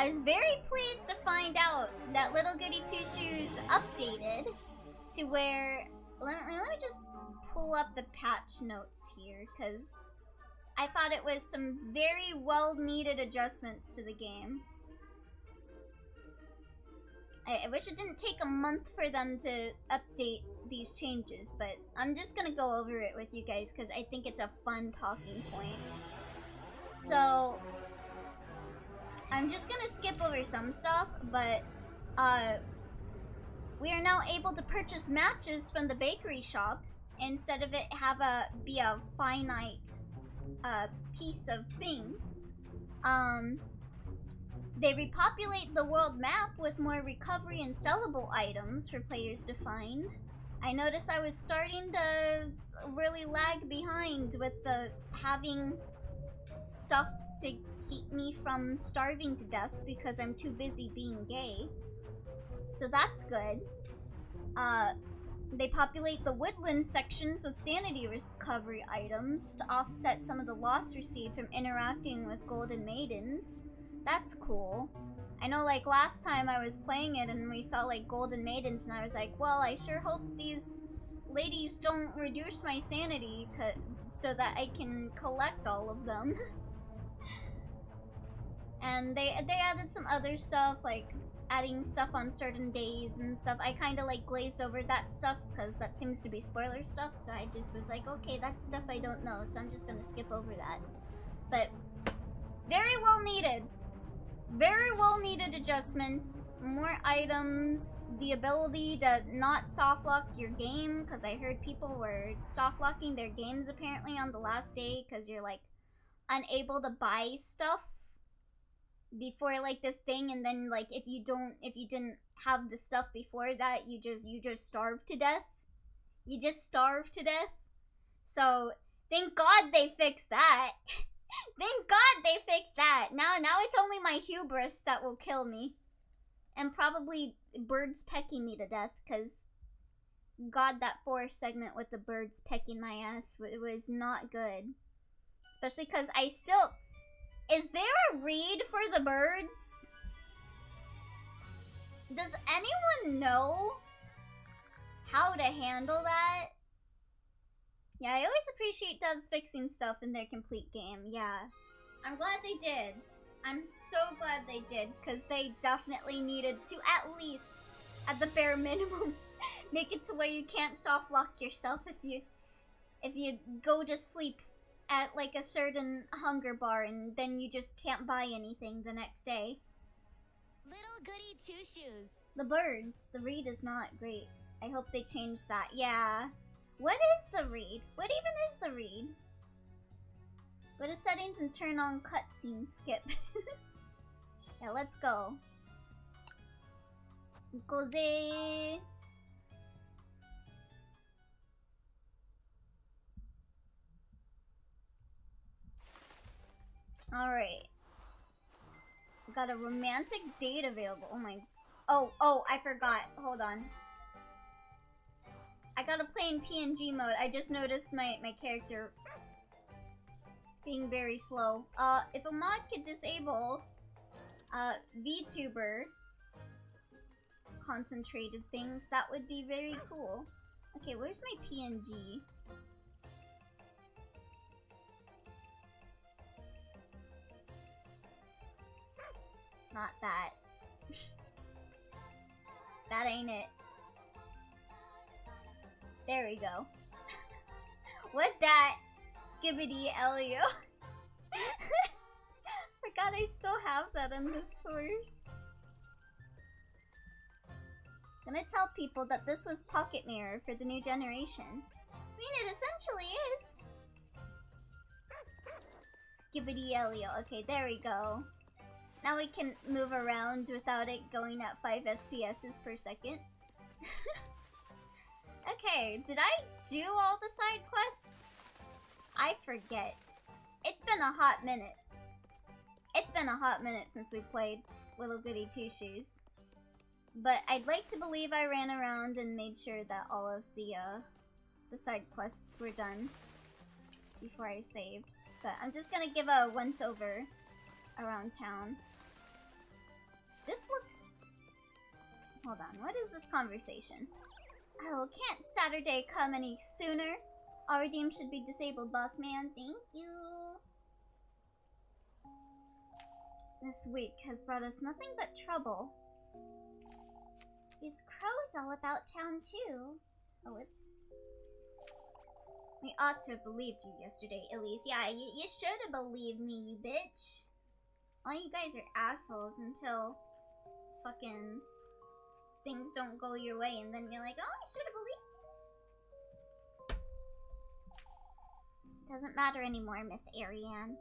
I was very pleased to find out that Little Goody Two Shoes updated to where... Let me just pull up the patch notes here, because I thought it was some very well-needed adjustments to the game. I wish it didn't take a month for them to update these changes, but I'm just gonna go over it with you guys because I think it's a fun talking point. So, I'm just gonna skip over some stuff, but we are now able to purchase matches from the bakery shop instead of it be a finite piece of thing. They repopulate the world map with more recovery and sellable items for players to find. I noticed I was starting to really lag behind with the having stuff to keep me from starving to death because I'm too busy being gay. So that's good. They populate the woodland sections with sanity recovery items to offset some of the loss received from interacting with golden maidens. That's cool. I know, like, last time I was playing it and we saw, like, golden maidens and I was like, well, I sure hope these ladies don't reduce my sanity so that I can collect all of them. And they added some other stuff, like adding stuff on certain days and stuff. I kind of, like, glazed over that stuff because that seems to be spoiler stuff, so I just was like, okay, that's stuff I don't know, so I'm just gonna skip over that. But very well needed. Very well needed adjustments, more items, the ability to not soft lock your game, because I heard people were soft locking their games apparently on the last day because you're like unable to buy stuff before like this thing, and then like if you didn't have the stuff before that, you just starve to death. You just starve to death. So thank God they fixed that. Thank God they fixed that. Now it's only my hubris that will kill me. And probably birds pecking me to death, because God, that forest segment with the birds pecking my ass was not good. Especially because I still... Is there a read for the birds? Does anyone know how to handle that? Yeah, I always appreciate devs fixing stuff in their complete game, yeah. I'm glad they did. I'm so glad they did, because they definitely needed to at least, at the bare minimum, make it to where you can't soft lock yourself if you go to sleep at like a certain hunger bar and then you just can't buy anything the next day. Little Goody Two Shoes. The birds, the read is not great. I hope they change that, yeah. What is the read? What even is the read? Go to settings and turn on cutscene skip. Yeah, let's go. Goze. Alright. We got a romantic date available. Oh my... Oh, I forgot. Hold on. I gotta play in PNG mode. I just noticed my character being very slow. If a mod could disable VTuber concentrated things, that would be very cool. Okay, where's my PNG? Not that. That ain't it. There we go. What that? Skibbity Elio. Forgot I still have that in the source. Gonna tell people that this was Pocket Mirror for the new generation. I mean, it essentially is. Skibbity Elio. Okay, there we go. Now we can move around without it going at 5 FPS per second. Okay, did I do all the side quests? I forget. It's been a hot minute. It's been a hot minute since we played Little Goody Two Shoes. But I'd like to believe I ran around and made sure that all of the side quests were done before I saved. But I'm just gonna give a once over around town. This looks... Hold on, what is this conversation? Oh, can't Saturday come any sooner? Our redeem should be disabled, boss man. Thank you. This week has brought us nothing but trouble. These crows all about town too. Oh, whoops. We ought to have believed you yesterday, Elise. Yeah, you should have believed me, you bitch. All you guys are assholes until fucking things don't go your way, and then you're like, oh, I should have believed. Doesn't matter anymore, Miss Ariane.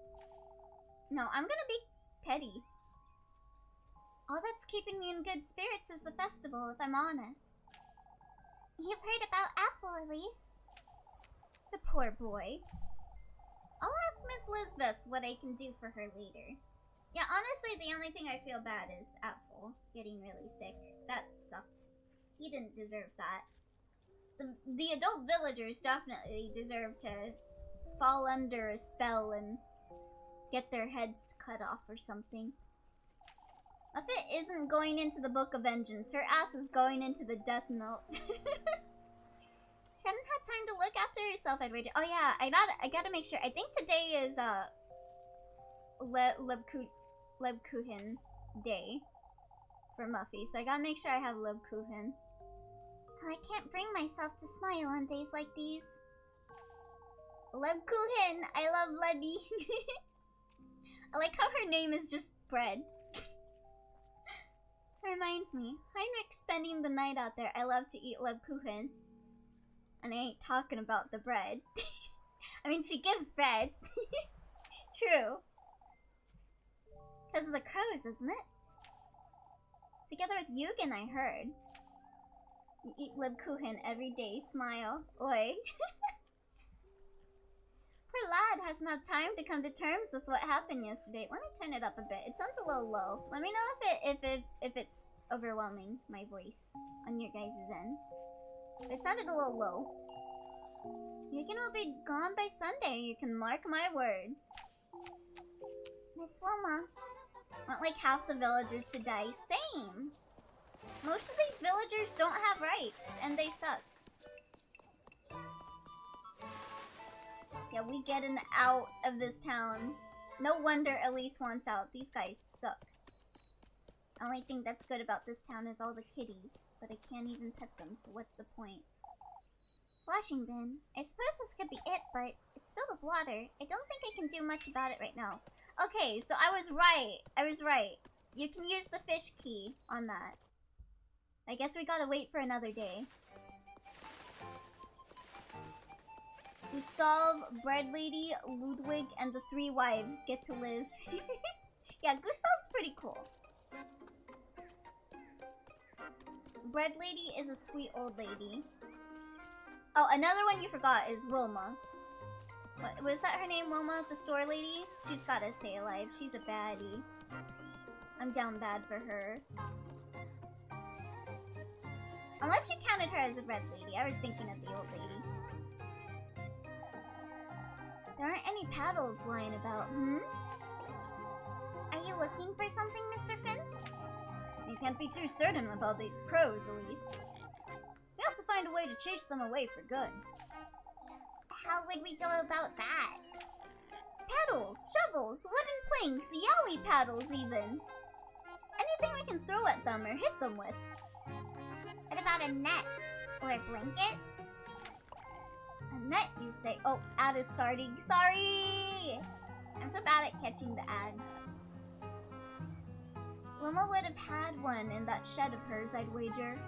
No, I'm gonna be petty. All that's keeping me in good spirits is the festival, if I'm honest. You've heard about Apple, Elise? The poor boy. I'll ask Miss Lisbeth what I can do for her later. Yeah, honestly, the only thing I feel bad is Apple getting really sick. That sucked. He didn't deserve that. The adult villagers definitely deserve to fall under a spell and get their heads cut off or something. Muffet isn't going into the Book of Vengeance. Her ass is going into the Death Note. She hadn't had time to look after herself, I'd wager. Oh yeah, I gotta make sure. I think today is Lebkuchen Day for Muffy, so I gotta make sure I have Lebkuchen. Oh, I can't bring myself to smile on days like these. Lebkuchen! I love Lebby. I like how her name is just bread. Reminds me, Heinrich's spending the night out there. I love to eat Lebkuchen. And I ain't talking about the bread. I mean, she gives bread. True. Because of the crows, isn't it? Together with Yugen, I heard. You eat Lebkuchen every day, smile. Oi. Poor lad hasn't had time to come to terms with what happened yesterday. Let me turn it up a bit. It sounds a little low. Let me know if it's overwhelming, my voice, on your guys' end. It sounded a little low. Yugen will be gone by Sunday, you can mark my words. Miss Wilma, want like half the villagers to die. Same! Most of these villagers don't have rights, and they suck. Yeah, we getting out of this town. No wonder Elise wants out. These guys suck. The only thing that's good about this town is all the kitties, but I can't even pet them, so what's the point? Washing bin. I suppose this could be it, but it's filled with water. I don't think I can do much about it right now. Okay, so I was right. I was right. You can use the fish key on that. I guess we gotta wait for another day. Gustav, Bread Lady, Ludwig, and the 3 wives get to live. Yeah, Gustav's pretty cool. Bread Lady is a sweet old lady. Oh, another one you forgot is Wilma. What, was that her name, Wilma? The store lady? She's gotta stay alive. She's a baddie. I'm down bad for her. Unless you counted her as a bread lady. I was thinking of the old lady. There aren't any paddles lying about, Are you looking for something, Mr. Finn? You can't be too certain with all these crows, Elise. We have to find a way to chase them away for good. How would we go about that? Paddles, shovels, wooden planks, yaoi paddles even. Anything we can throw at them or hit them with. What about a net? Or a blanket? A net, you say? Oh, ad is starting. Sorry! I'm so bad at catching the ads. Wilma would have had one in that shed of hers, I'd wager.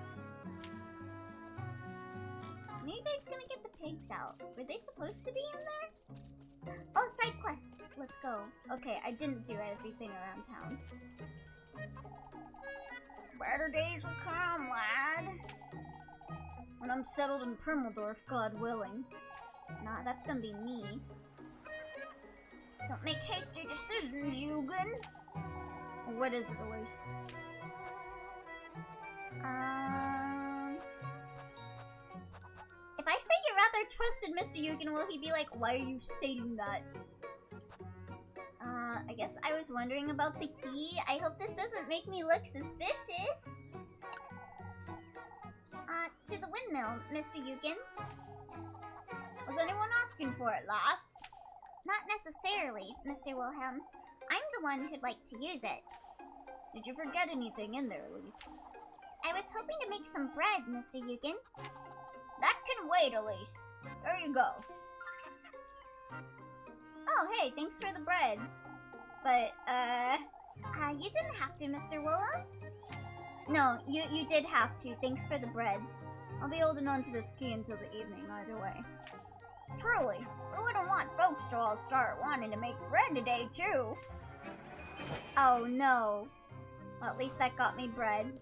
When are you guys gonna get the pigs out? Were they supposed to be in there? Oh, Sidequest! Let's go. Okay, I didn't do everything around town. Better days will come, lad. When I'm settled in Primeldorf, God willing. Nah, that's gonna be me. Don't make hasty decisions, Yugen. What is it, Elise? If I say you're rather twisted, Mr. Yugen, will he be like, why are you stating that? I guess I was wondering about the key. I hope this doesn't make me look suspicious. To the windmill, Mr. Yugen. Was anyone asking for it, lass? Not necessarily, Mr. Wilhelm. I'm the one who'd like to use it. Did you forget anything in there, Elise? I was hoping to make some bread, Mr. Yugen. That can wait, Elise. There you go. Oh, hey, thanks for the bread. But, you didn't have to, Mr. Wilhelm. No, you did have to. Thanks for the bread. I'll be holding on to this key until the evening, either way. Truly, we wouldn't want folks to all start wanting to make bread today, too. Oh, no. Well, at least that got me bread.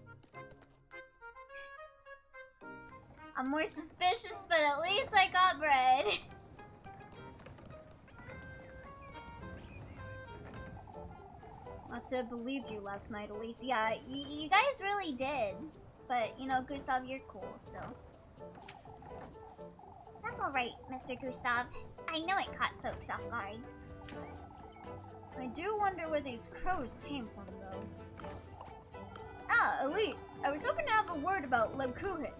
I'm more suspicious, but at least I got bread. Not to have believed you last night, Elise. Yeah, you guys really did. But, you know, Gustav, you're cool, so... That's alright, Mr. Gustav. I know it caught folks off guard. I do wonder where these crows came from, though. Ah, Elise, I was hoping to have a word about Lebkuchen.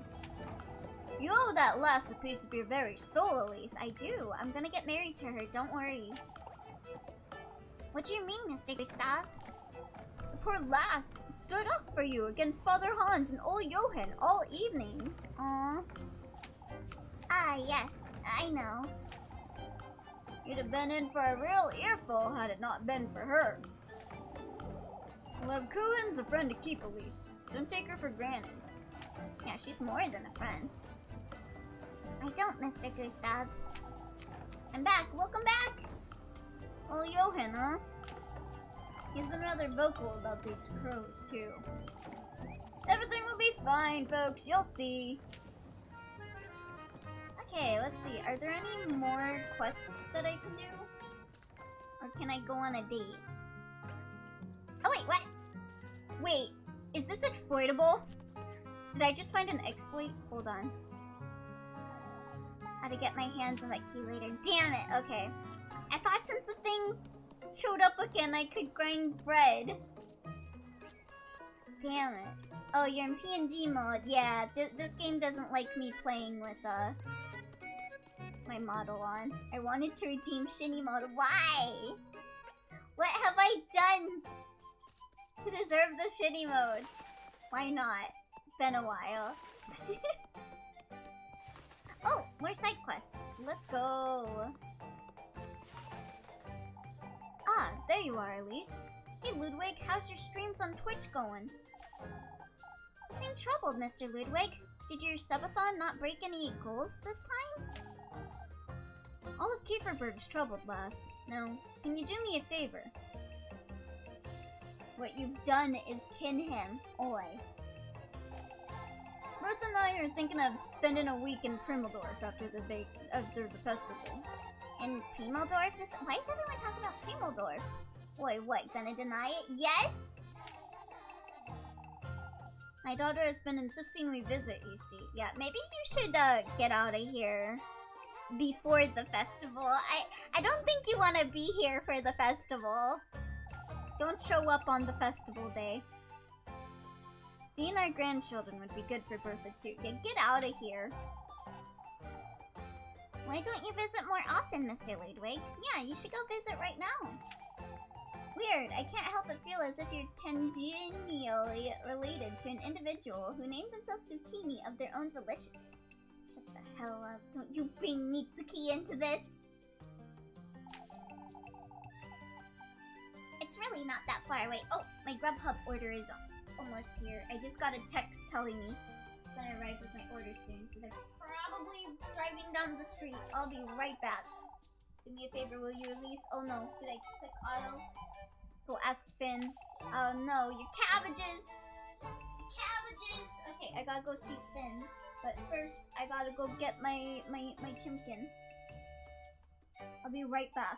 You owe that lass a piece of your very soul, Elise. I do. I'm gonna get married to her, don't worry. What do you mean, Mr. Gustav? The poor lass stood up for you against Father Hans and old Johann all evening. Aww. Ah, yes, I know. You'd have been in for a real earful had it not been for her. Lebkuchen's a friend to keep, Elise. Don't take her for granted. Yeah, she's more than a friend. I don't, Mr. Gustav. I'm back. Welcome back! Well, Johann, huh? He's been rather vocal about these crows, too. Everything will be fine, folks. You'll see. Okay, let's see. Are there any more quests that I can do? Or can I go on a date? Oh, wait, what? Wait, is this exploitable? Did I just find an exploit? Hold on. How to get my hands on that key later. Damn it, okay. I thought since the thing showed up again, I could grind bread. Damn it. Oh, you're in PNG mode. Yeah, this game doesn't like me playing with, my model on. I wanted to redeem Shinny mode. Why? What have I done to deserve the Shinny mode? Why not? Been a while. Oh, more side quests. Let's go. Ah, there you are, Elise. Hey, Ludwig, how's your streams on Twitch going? You seem troubled, Mr. Ludwig. Did your subathon not break any goals this time? All of Kieferberg's troubled, lass. Now, can you do me a favor? What you've done is kin him. Oi. Bertha and I are thinking of spending a week in Primeldorf after the festival. In Primeldorf? Why is everyone talking about Primeldorf? Oi, what, gonna deny it? Yes? My daughter has been insisting we visit, you see. Yeah, maybe you should, get out of here before the festival. I don't think you want to be here for the festival. Don't show up on the festival day. Seeing our grandchildren would be good for Bertha too. Yeah, get out of here. Why don't you visit more often, Mr. Ludwig? Yeah, you should go visit right now. Weird, I can't help but feel as if you're tangentially related to an individual who named themselves Zucchini of their own volition. Shut the hell up. Don't you bring Mitsuki into this. It's really not that far away. Oh, my Grubhub order is almost here. I just got a text telling me it's gonna arrive with my order soon, so they're probably driving down the street. I'll be right back. Do me a favor, will you, Elise? Oh no, did I click auto? Go ask Finn. Oh no, your cabbages! Cabbages! Okay, I gotta go see Finn. But first, I gotta go get my chimkin. I'll be right back.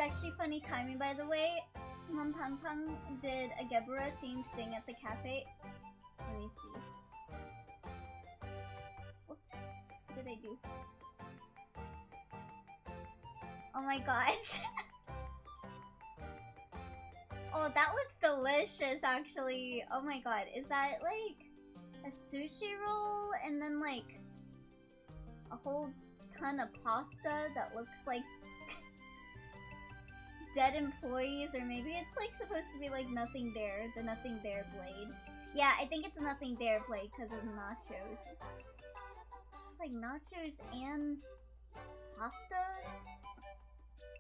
actually funny timing, by the way. Mom Pang Pang did a Gebura themed thing at the cafe. Let me see. Whoops. What did I do? Oh my god. Oh, that looks delicious, actually. Oh my god. Is that like a sushi roll and then like a whole ton of pasta that looks like dead employees? Or maybe it's like supposed to be like Nothing There, the Nothing There blade. Yeah, I think it's a Nothing There blade because of the nachos. It's like nachos and pasta?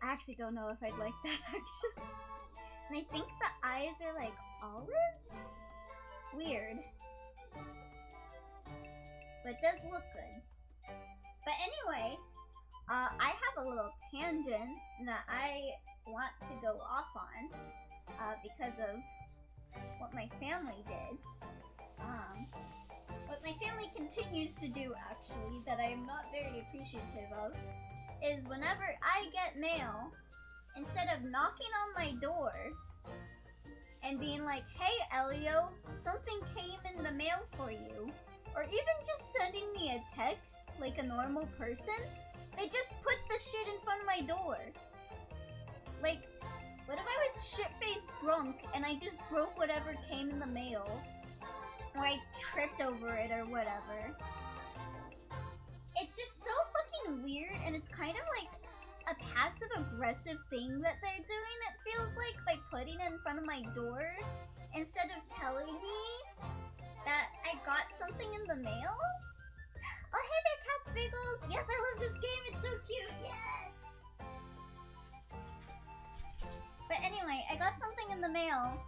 I actually don't know if I'd like that, actually. And I think the eyes are like olives? Weird. But it does look good. But anyway, I have a little tangent that I want to go off on because of what my family did. What my family continues to do, actually, that I am not very appreciative of, is whenever I get mail, instead of knocking on my door and being like, hey Elio, something came in the mail for you, or even just sending me a text like a normal person, they just put the shit in front of my door. Like, what if I was shit-faced drunk and I just broke whatever came in the mail? Or I tripped over it or whatever. It's just so fucking weird, and it's kind of like a passive-aggressive thing that they're doing, it feels like, by putting it in front of my door instead of telling me that I got something in the mail. Oh, hey there, Cats Bagels! Yes, I love this game, it's so cute, yes! But anyway, I got something in the mail.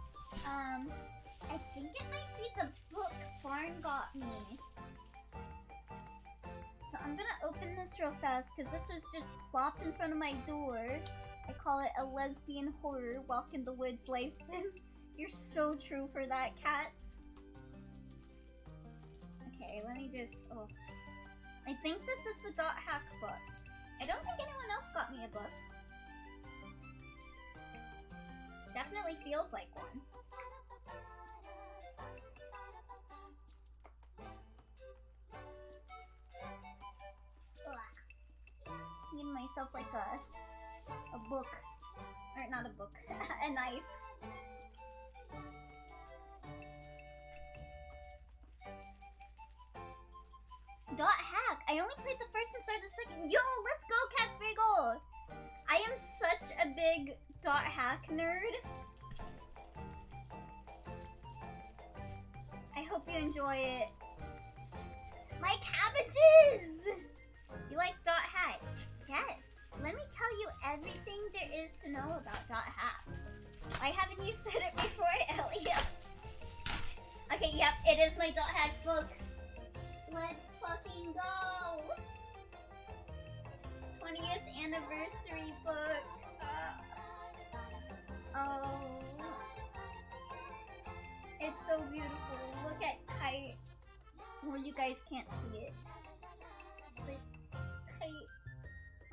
I think it might be the book Barn got me. So I'm gonna open this real fast because this was just plopped in front of my door. I call it a lesbian horror walk in the woods life sim. You're so true for that, Cats. Okay, let me just... oh. I think this is the Dot Hack book. I don't think anyone else got me a book. Definitely feels like one. Need myself like a book, or not a book, a knife. Dot Hack. I only played the first and started the second. Yo, let's go, Cats Bagel. I am such a big Dot Hack nerd. I hope you enjoy it. My cabbages. You like Dot Hack? Yes. Let me tell you everything there is to know about Dot Hack. Why haven't you said it before, Elliot? Okay, yep, it is my Dot Hack book. Let's fucking go! 20th anniversary book. Oh. It's so beautiful. Look at Kite. Well, you guys can't see it. But Kite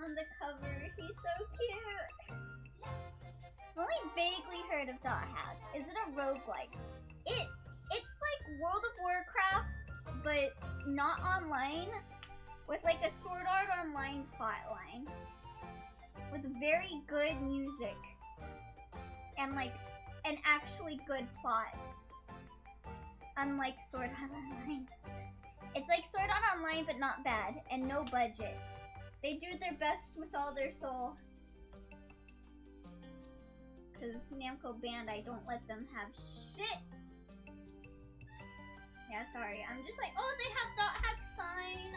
on the cover, he's so cute. I've only vaguely heard of Dot Hack. Is it a roguelike? It's like World of Warcraft, but not online, with like a Sword Art Online plotline, with very good music, and like an actually good plot. Unlike Sword Art Online. It's like Sword Art Online, but not bad, and no budget. They do their best with all their soul. Cause Namco Band, I don't let them have shit. Yeah, sorry. I'm just like, oh, they have Dot Hack sign.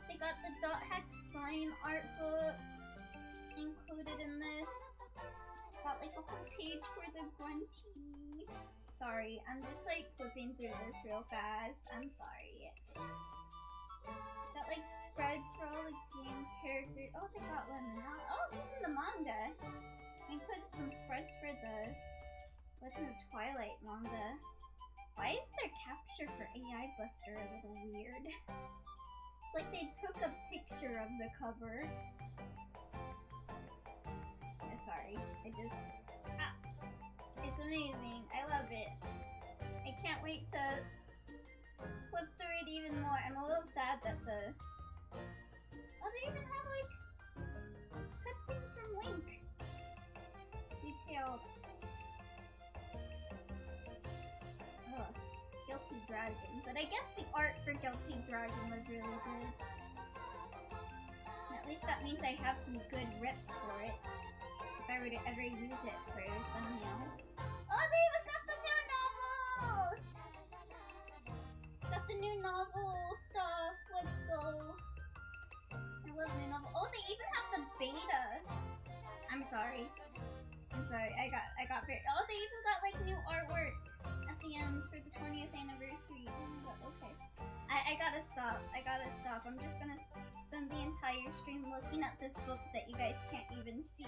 They got the Dot Hack sign art book included in this. Got like a whole page for the grunty. Sorry, I'm just like flipping through this real fast. I'm sorry. Got like spreads for all the game characters. Oh, they got one now. Oh, even the manga. I included some spreads for the Legend of Twilight manga. Why is their capture for AI Buster a little weird? It's like they took a picture of the cover. Sorry. It's amazing. I love it. I can't wait to flip through it even more. I'm a little sad that the... Oh, they even have, like, cutscenes from Link. Detailed. Ugh. Guilty Dragon. But I guess the art for Guilty Dragon was really good. And at least that means I have some good rips for it. If I were to ever use it for thumbnails. Oh, they even got the new novel! Got the new novel stuff. Let's go. I love new novel. Oh, they even have the beta. I'm sorry. I got very. Oh, they even got like new artwork at the end for the 20th anniversary. But okay. I gotta stop. I'm just gonna spend the entire stream looking at this book that you guys can't even see.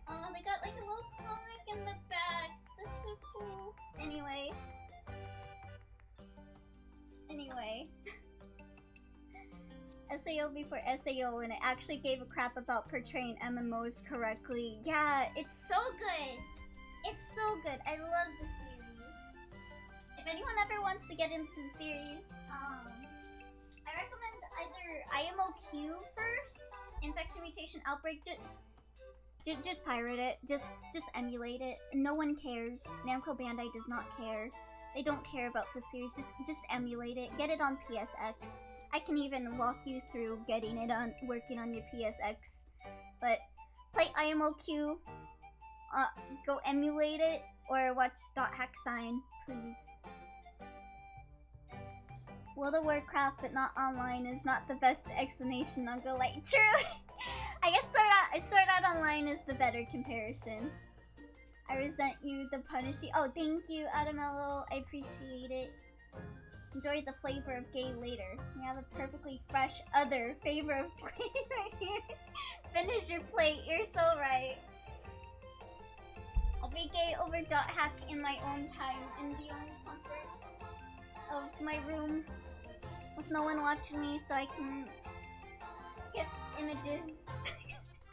Oh, they got like a little comic in the back. That's so cool. Anyway. SAO before SAO, and it actually gave a crap about portraying MMOs correctly. Yeah, it's so good. It's so good. I love the series. If anyone ever wants to get into the series, I recommend either IMOQ first, Infection Mutation Outbreak. Just pirate it. Just emulate it. No one cares. Namco Bandai does not care. They don't care about the series. Just emulate it. Get it on PSX. I can even walk you through getting it on, working on your PSX. But play IMOQ. Go emulate it or watch .hack sign, please. World of Warcraft, but not online, is not the best explanation. I'll go like true. I guess Sword Art Online is the better comparison. I resent you, the punishing. Oh, thank you, Adamello. I appreciate it. Enjoy the flavor of gay later. We have a perfectly fresh other flavor of play right here. Finish your plate. You're so right. I'll be gay over .hack in my own time, in the own comfort of my room, with no one watching me, so I can kiss images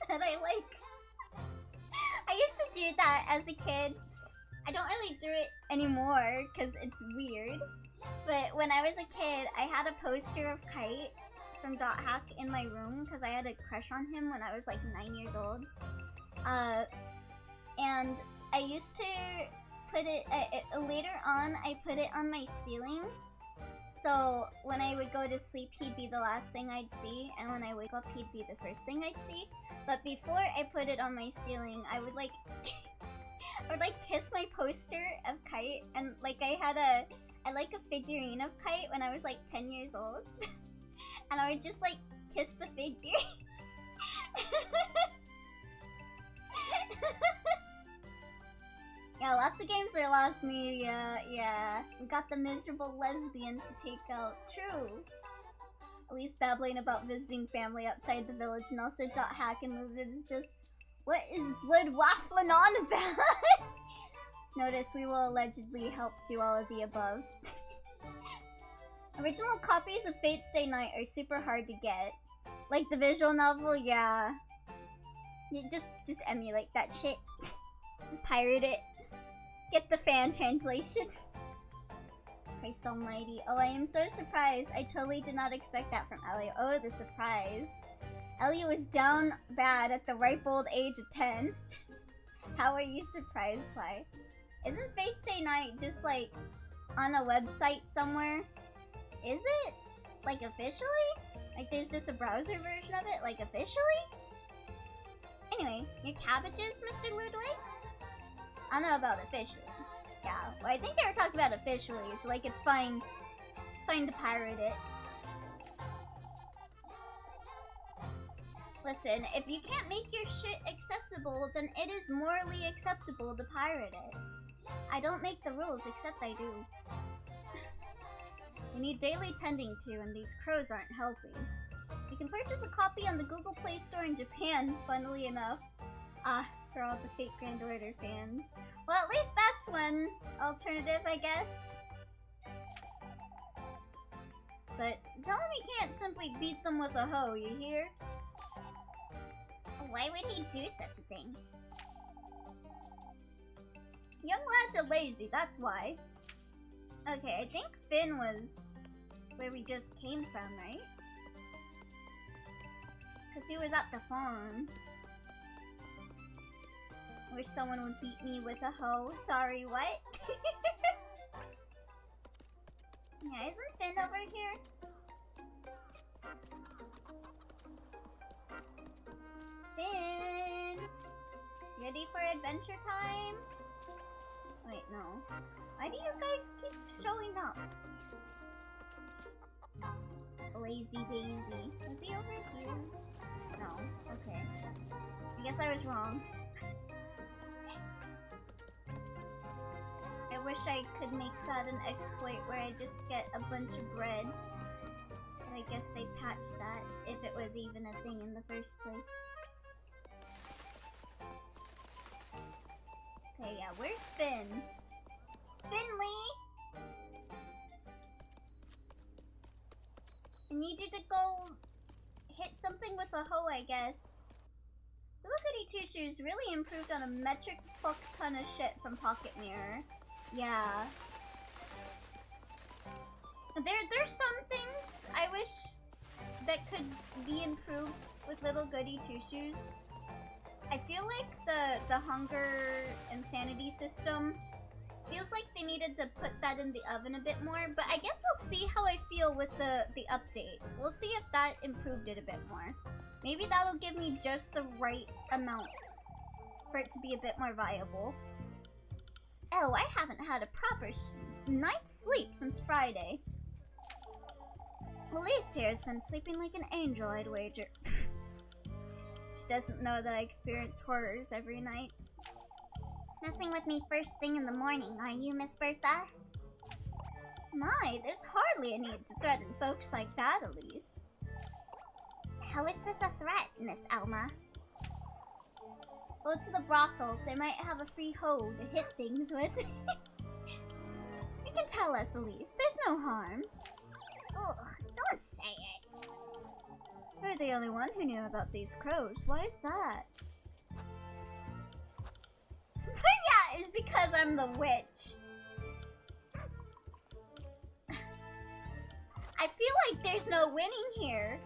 that I like. I used to do that as a kid. I don't really do it anymore because it's weird. But when I was a kid, I had a poster of Kite from .hack in my room because I had a crush on him when I was like 9 years old. And I used to put it, later on, I put it on my ceiling. So when I would go to sleep, he'd be the last thing I'd see. And when I wake up, he'd be the first thing I'd see. But before I put it on my ceiling, I would like, kiss my poster of Kite. And like I like a figurine of Kite when I was like 10 years old. And I would just like kiss the figure. Yeah, lots of games are lost media, yeah. We got the miserable lesbians to take out. True. At least babbling about visiting family outside the village and also .hack and Looted is just, what is Blood waffling on about? Notice we will allegedly help do all of the above. Original copies of Fate Stay Night are super hard to get. Like the visual novel, yeah. You just emulate that shit. Just pirate it. Get the fan translation. Christ almighty. Oh, I am so surprised. I totally did not expect that from Ellie. Oh, the surprise. Ellie was down bad at the ripe old age of 10. How are you surprised by? Isn't Fate Stay Night just like on a website somewhere? Is it? Like officially? Like there's just a browser version of it? Like officially? Anyway, your cabbages, Mr. Ludwig? I don't know about officially. Yeah, well, I think they were talking about officially, so like it's fine. It's fine to pirate it. Listen, if you can't make your shit accessible, then it is morally acceptable to pirate it. I don't make the rules, except I do. We need daily tending to, and these crows aren't helping. You can purchase a copy on the Google Play Store in Japan, funnily enough. For all the Fate Grand Order fans. Well, at least that's one alternative, I guess. But tell them you can't simply beat them with a hoe, you hear? Oh, Why would he do such a thing? Young lads are lazy, that's why. Okay, I think Finn was where we just came from, right? Because he was at the farm. Wish someone would beat me with a hoe. Sorry, what? Yeah, isn't Finn over here? Finn! Ready for adventure time? Wait, no. Why do you guys keep showing up? Lazy Daisy. Is he over here? No. Okay. I guess I was wrong. I wish I could make that an exploit where I just get a bunch of bread. But I guess they patched that, if it was even a thing in the first place. Okay, yeah, where's Finn? Finley! I need you to go hit something with a hoe, I guess. Little Goody Two Shoes really improved on a metric fuck ton of shit from Pocket Mirror. Yeah. There's some things I wish that could be improved with Little Goody Two Shoes. I feel like the hunger insanity system feels like they needed to put that in the oven a bit more, but I guess we'll see how I feel with the update. We'll see if that improved it a bit more. Maybe that'll give me just the right amount for it to be a bit more viable. Oh, I haven't had a proper night's sleep since Friday. Elise here has been sleeping like an angel, I'd wager. She doesn't know that I experience horrors every night. Messing with me first thing in the morning, are you, Miss Bertha? My, there's hardly a need to threaten folks like that, Elise. How is this a threat, Miss Elma? Go to the brothel. They might have a free hoe to hit things with. You can tell us, Elise. There's no harm. Ugh, don't say it. You're the only one who knew about these crows. Why is that? Yeah, it's because I'm the witch. I feel like there's no winning here.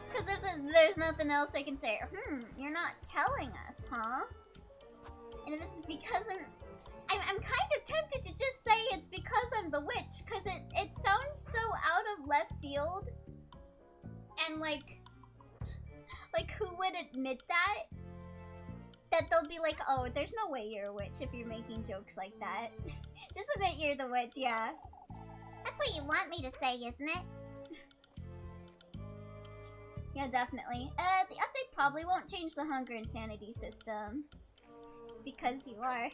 Because if there's nothing else I can say, you're not telling us, huh? And if it's because I'm kind of tempted to just say it's because I'm the witch, because it sounds so out of left field. And like who would admit that? That they'll be like, oh, there's no way you're a witch if you're making jokes like that. Just admit you're the witch, yeah. That's what you want me to say, isn't it? Yeah, definitely. The update probably won't change the hunger insanity system. Because you are.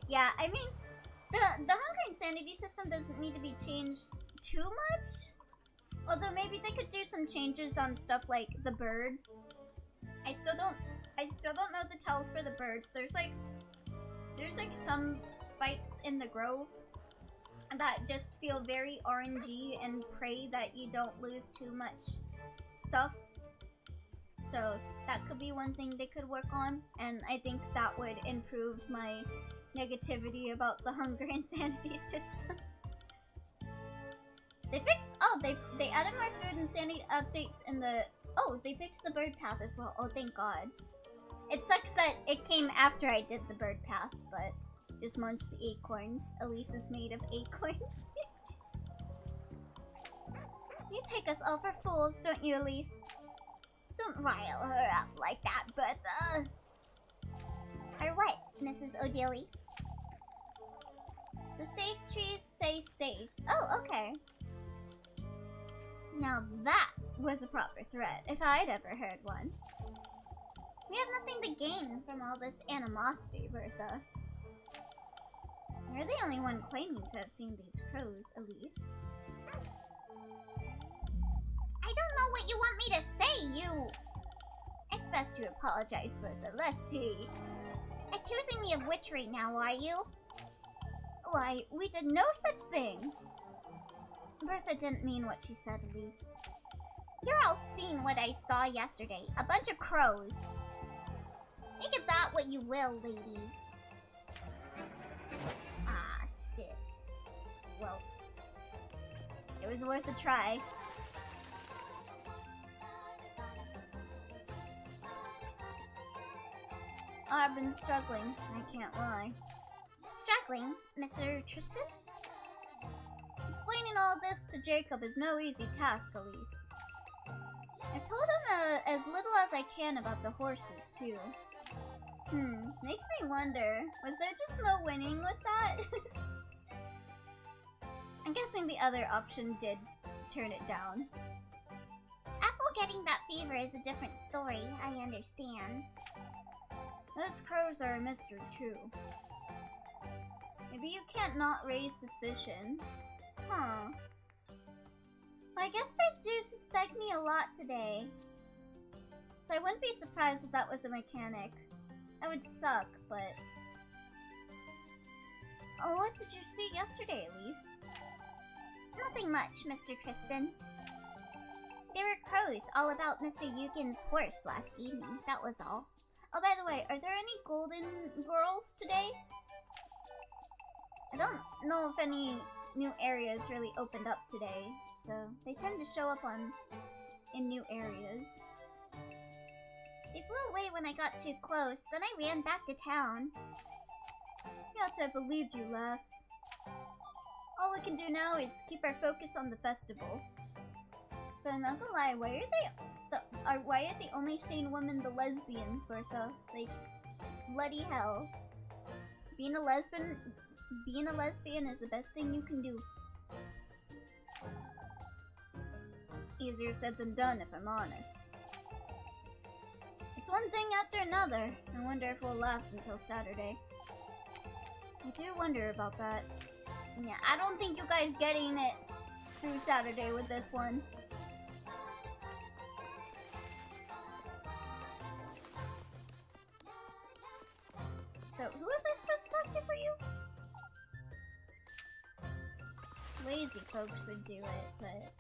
Yeah, I mean, the hunger insanity system doesn't need to be changed too much. Although maybe they could do some changes on stuff like the birds. I still don't know the tells for the birds. There's like some fights in the grove that just feel very RNG and pray that you don't lose too much stuff. So that could be one thing they could work on, and I think that would improve my negativity about the hunger insanity system. They added more food insanity updates in the, they fixed the bird path as well. Oh, thank God. It sucks that it came after I did the bird path, but just munch the acorns. Elise is made of acorns. You take us all for fools, don't you, Elise? Don't rile her up like that, Bertha. Or what, Mrs. O'Dilly? So safe trees say stay. Oh, okay. Now that was a proper threat, if I'd ever heard one. We have nothing to gain from all this animosity, Bertha. You're the only one claiming to have seen these crows, Elise. I don't know what you want me to say, you... It's best to apologize, Bertha. Let's see. Accusing me of witchery now, are you? Why, we did no such thing. Bertha didn't mean what she said, Elise. You're all seen what I saw yesterday. A bunch of crows. Make of that what you will, ladies. Ah, shit. Well, it was worth a try. Oh, I've been struggling. I can't lie. Struggling, Mr. Tristan? Explaining all this to Jacob is no easy task, Elise. I told him as little as I can about the horses, too. Makes me wonder, was there just no winning with that? I'm guessing the other option did turn it down. Apple getting that fever is a different story, I understand. Those crows are a mystery, too. Maybe you can't not raise suspicion. Huh. I guess they do suspect me a lot today. So I wouldn't be surprised if that was a mechanic. That would suck, but... Oh, what did you see yesterday, Elise? Nothing much, Mr. Tristan. There were crows all about Mr. Eugen's horse last evening, that was all. Oh, by the way, are there any golden girls today? I don't know if any new areas really opened up today, so they tend to show up in new areas. They flew away when I got too close, then I ran back to town. Yes, I believed you, lass. All we can do now is keep our focus on the festival. But I'm not gonna lie, why are they only seeing women the lesbians, Bertha? Like, bloody hell. Being a lesbian is the best thing you can do. Easier said than done, if I'm honest. It's one thing after another. I wonder if we'll last until Saturday. I do wonder about that. Yeah, I don't think you guys getting it through Saturday with this one. So, who was I supposed to talk to for you? Lazy folks would do it, but,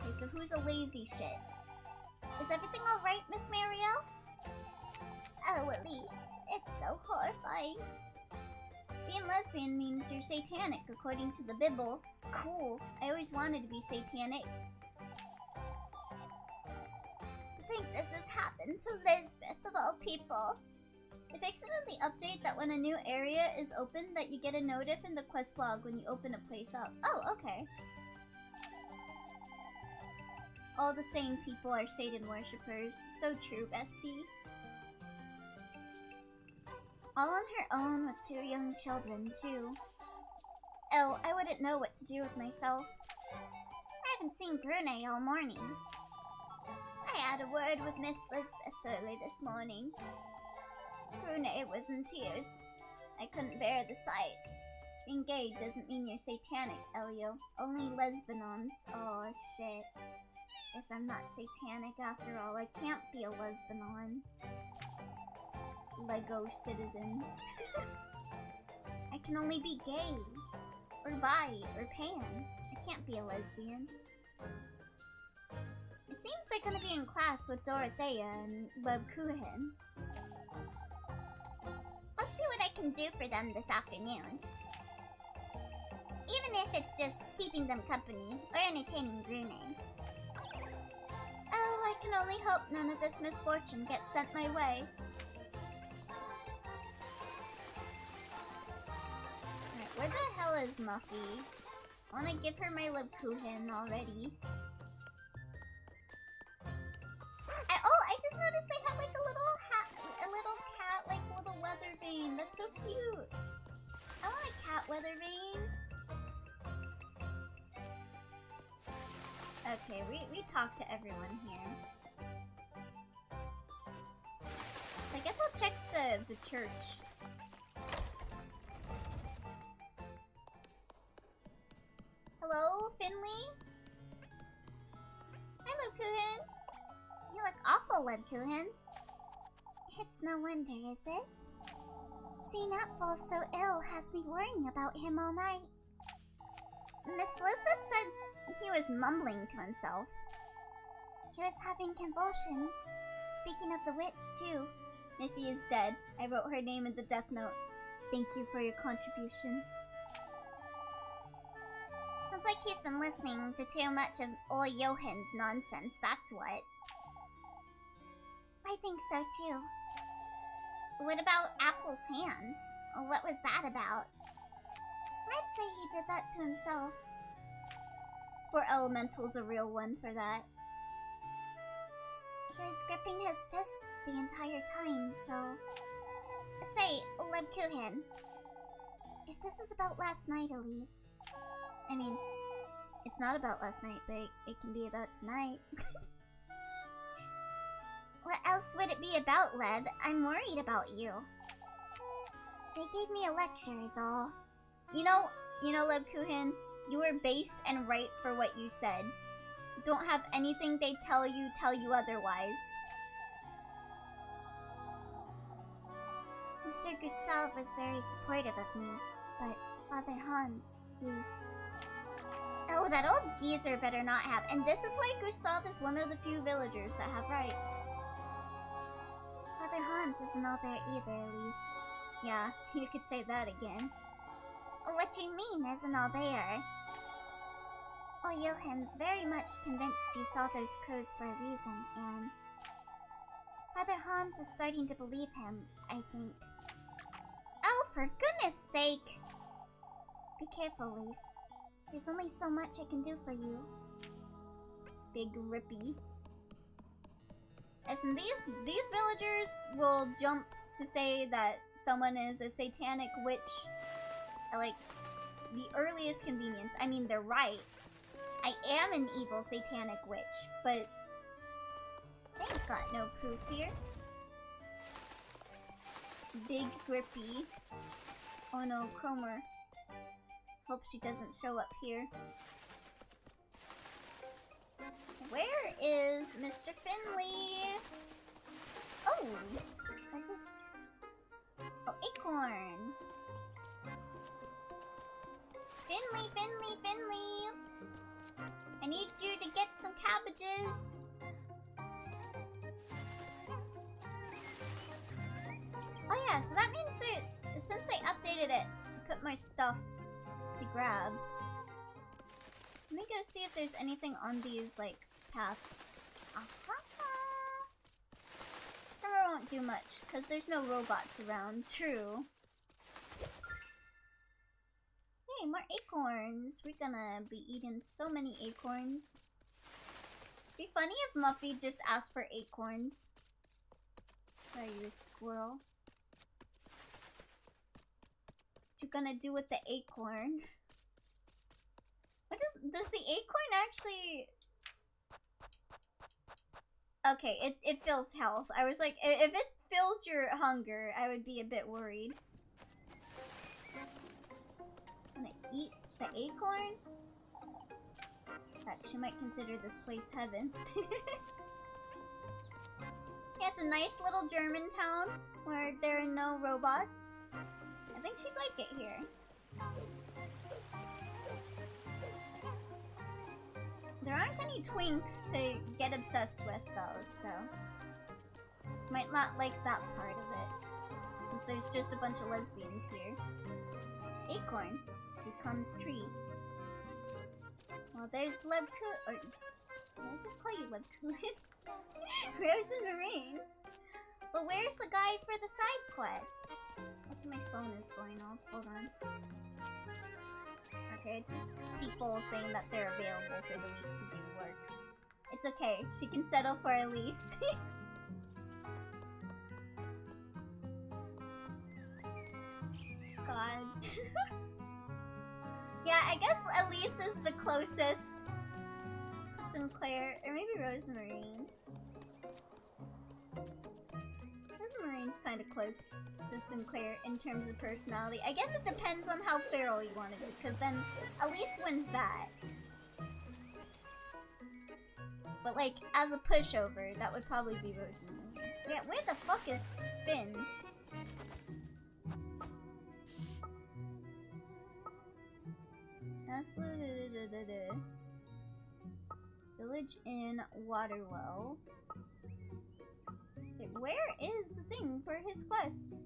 Okay, so who's a lazy shit? Is everything alright, Miss Marielle? Oh, Elise, it's so horrifying. Being lesbian means you're satanic, according to the Bible. Cool. I always wanted to be satanic. To think this has happened to Lisbeth, of all people. They fixed it in the update that when a new area is open, that you get a notif in the quest log when you open a place up. Oh, okay. All the sane people are Satan worshippers. So true, bestie. All on her own with 2 young children, too. Oh, I wouldn't know what to do with myself. I haven't seen Brune all morning. I had a word with Miss Lisbeth early this morning. Brune was in tears. I couldn't bear the sight. Being gay doesn't mean you're satanic, Elio. Only lesbians. Oh, shit. Guess I'm not satanic after all. I can't be a lesbian. Lego citizens. I can only be gay. Or bi, or pan. I can't be a lesbian. It seems they're gonna be in class with Dorothea and Lebkuchen. I'll see what I can do for them this afternoon. Even if it's just keeping them company, or entertaining Brune. Oh, I can only hope none of this misfortune gets sent my way. Alright, where the hell is Muffy? I wanna give her my Lebkuchen already. I just noticed they have like a little cat, like little weather vane. That's so cute. I want a cat weather vane. Okay, we talked to everyone here. I guess we'll check the church. Hello, Finley? Hi, Lebkuchen. You look awful, Lebkuchen. It's no wonder, is it? Seeing Apple so ill has me worrying about him all night. Miss Lizette said he was mumbling to himself. He was having convulsions. Speaking of the witch, too. Niffy is dead. I wrote her name in the death note. Thank you for your contributions. Sounds like he's been listening to too much of old Johann's nonsense, that's what. I think so, too. What about Apple's hands? What was that about? I'd say he did that to himself. For Elemental's a real one for that. He was gripping his fists the entire time, so... Say, Lebkuchen, if this is about last night, Elise... I mean, it's not about last night, but it can be about tonight. What else would it be about, Leb? I'm worried about you. They gave me a lecture, is all. You know, Lebkuchen, you were based and right for what you said. Don't have anything they tell you otherwise. Mr. Gustav was very supportive of me, but Father Hans, he... Oh, that old geezer better not have. And this is why Gustav is one of the few villagers that have rights. Father Hans isn't all there either, Elise. Yeah, you could say that again. What you mean isn't all there? Oh, Johann's very much convinced you saw those crows for a reason, and... Father Hans is starting to believe him, I think. Oh, for goodness sake! Be careful, Elise. There's only so much I can do for you. Big Rippy. As in these villagers will jump to say that someone is a satanic witch at, like, the earliest convenience. I mean, they're right. I am an evil satanic witch, but I ain't got no proof here. Big Grippy. Oh no, Cromer. Hope she doesn't show up here. Where is Mr. Finley? Oh, what's this? Oh, acorn. Finley, Finley, Finley. I need you to get some cabbages. Oh yeah, so that means that since they updated it to put more stuff to grab, let me go see if there's anything on these, like, paths. I won't do much, because there's no robots around. True. Hey, more acorns. We're gonna be eating so many acorns. Be funny if Muffy just asked for acorns. Are you a squirrel? What you gonna do with the acorn? What does the acorn actually... Okay, it fills health. I was like, if it fills your hunger, I would be a bit worried. I'm gonna eat the acorn? Heck, she might consider this place heaven. Yeah, it's a nice little German town where there are no robots. I think she'd like it here. There aren't any twinks to get obsessed with, though, so... She might not like that part of it. Because there's just a bunch of lesbians here. Acorn becomes tree. Well, there's Lebku... Or... Did I just call you Lebku? Rose and Marine. But where's the guy for the side quest? Also, my phone is going off. Hold on. Okay, it's just people saying that they're available for the week to do work. It's okay. She can settle for Elise. God. Yeah, I guess Elise is the closest to Sinclair, or maybe Rosemarine. Rosemarine's kind of close to Sinclair in terms of personality. I guess it depends on how feral you want to be, because then Elise wins that. But like, as a pushover, that would probably be Rosemarine. Yeah, where the fuck is Finn? Village in Waterwell. So where is the thing for his quest?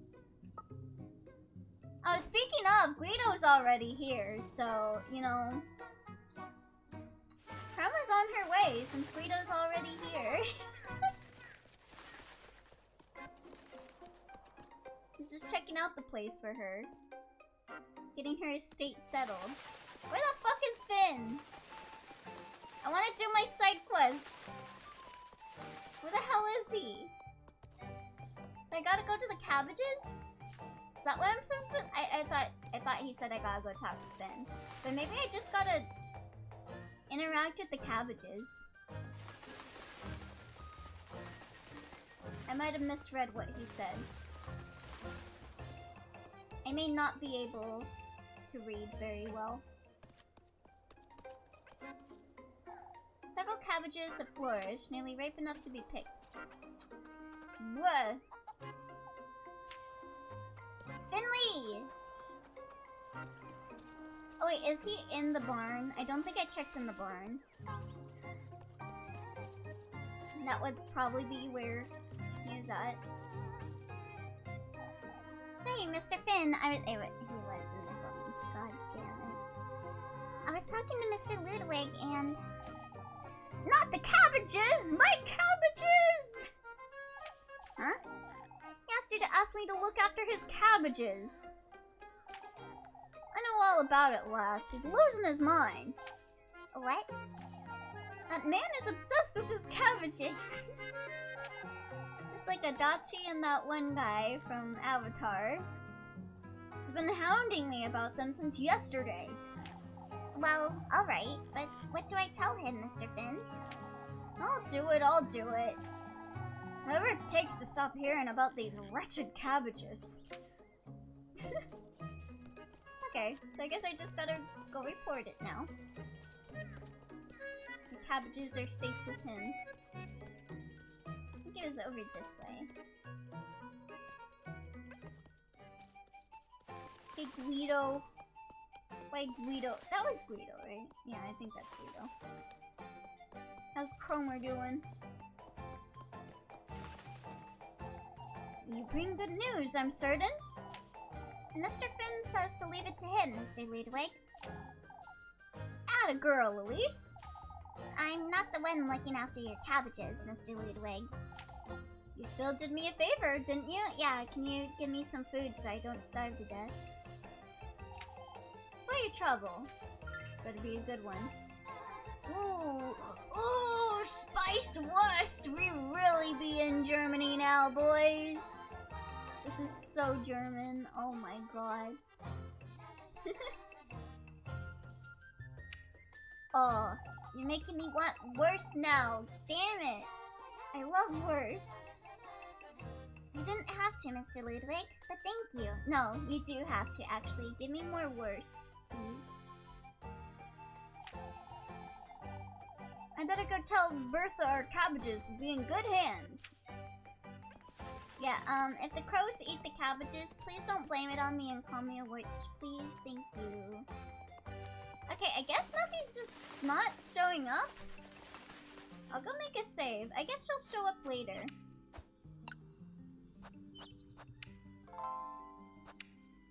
Oh, speaking of, Guido's already here, so, you know, Karma's on her way since Guido's already here. He's just checking out the place for her. Getting her estate settled. Where the fuck is Finn? I want to do my side quest. Where the hell is he? I gotta go to the cabbages? Is that what I'm supposed to? I thought he said I gotta go talk to Finn. But maybe I just gotta interact with the cabbages. I might have misread what he said. I may not be able to read very well. Several cabbages have flourished, nearly ripe enough to be picked. What? Finley! Oh wait, is he in the barn? I don't think I checked in the barn. That would probably be where he is at. Say, Mr. Finn, he was in the phone. God damn it. I was talking to Mr. Ludwig and... Not the cabbages! My cabbages! Huh? He asked you to ask me to look after his cabbages. I know all about it, lass. He's losing his mind. What? That man is obsessed with his cabbages. Just like Adachi and that one guy from Avatar. He's been hounding me about them since yesterday. Well, alright, but what do I tell him, Mr. Finn? I'll do it. Whatever it takes to stop hearing about these wretched cabbages. Okay, so I guess I just gotta go report it now. The cabbages are safe with him. I think it was over this way. Hey, Guido. Why Guido? That was Guido, right? Yeah, I think that's Guido. How's Cromer doing? You bring good news, I'm certain. Mr. Finn says to leave it to him, Mr. Ludwig. Atta girl, Elise. I'm not the one looking after your cabbages, Mr. Ludwig. You still did me a favor, didn't you? Yeah, can you give me some food so I don't starve to death? For your trouble. Better be a good one. Ooh, spiced wurst! We really be in Germany now, boys. This is so German. Oh my god. Oh, you're making me want wurst now. Damn it. I love wurst. You didn't have to, Mr. Ludwig, but thank you. No, you do have to, actually. Give me more wurst, please. I better go tell Bertha our cabbages will be in good hands. Yeah, if the crows eat the cabbages, please don't blame it on me and call me a witch, please. Thank you. Okay, I guess Muffy's just not showing up. I'll go make a save. I guess she'll show up later.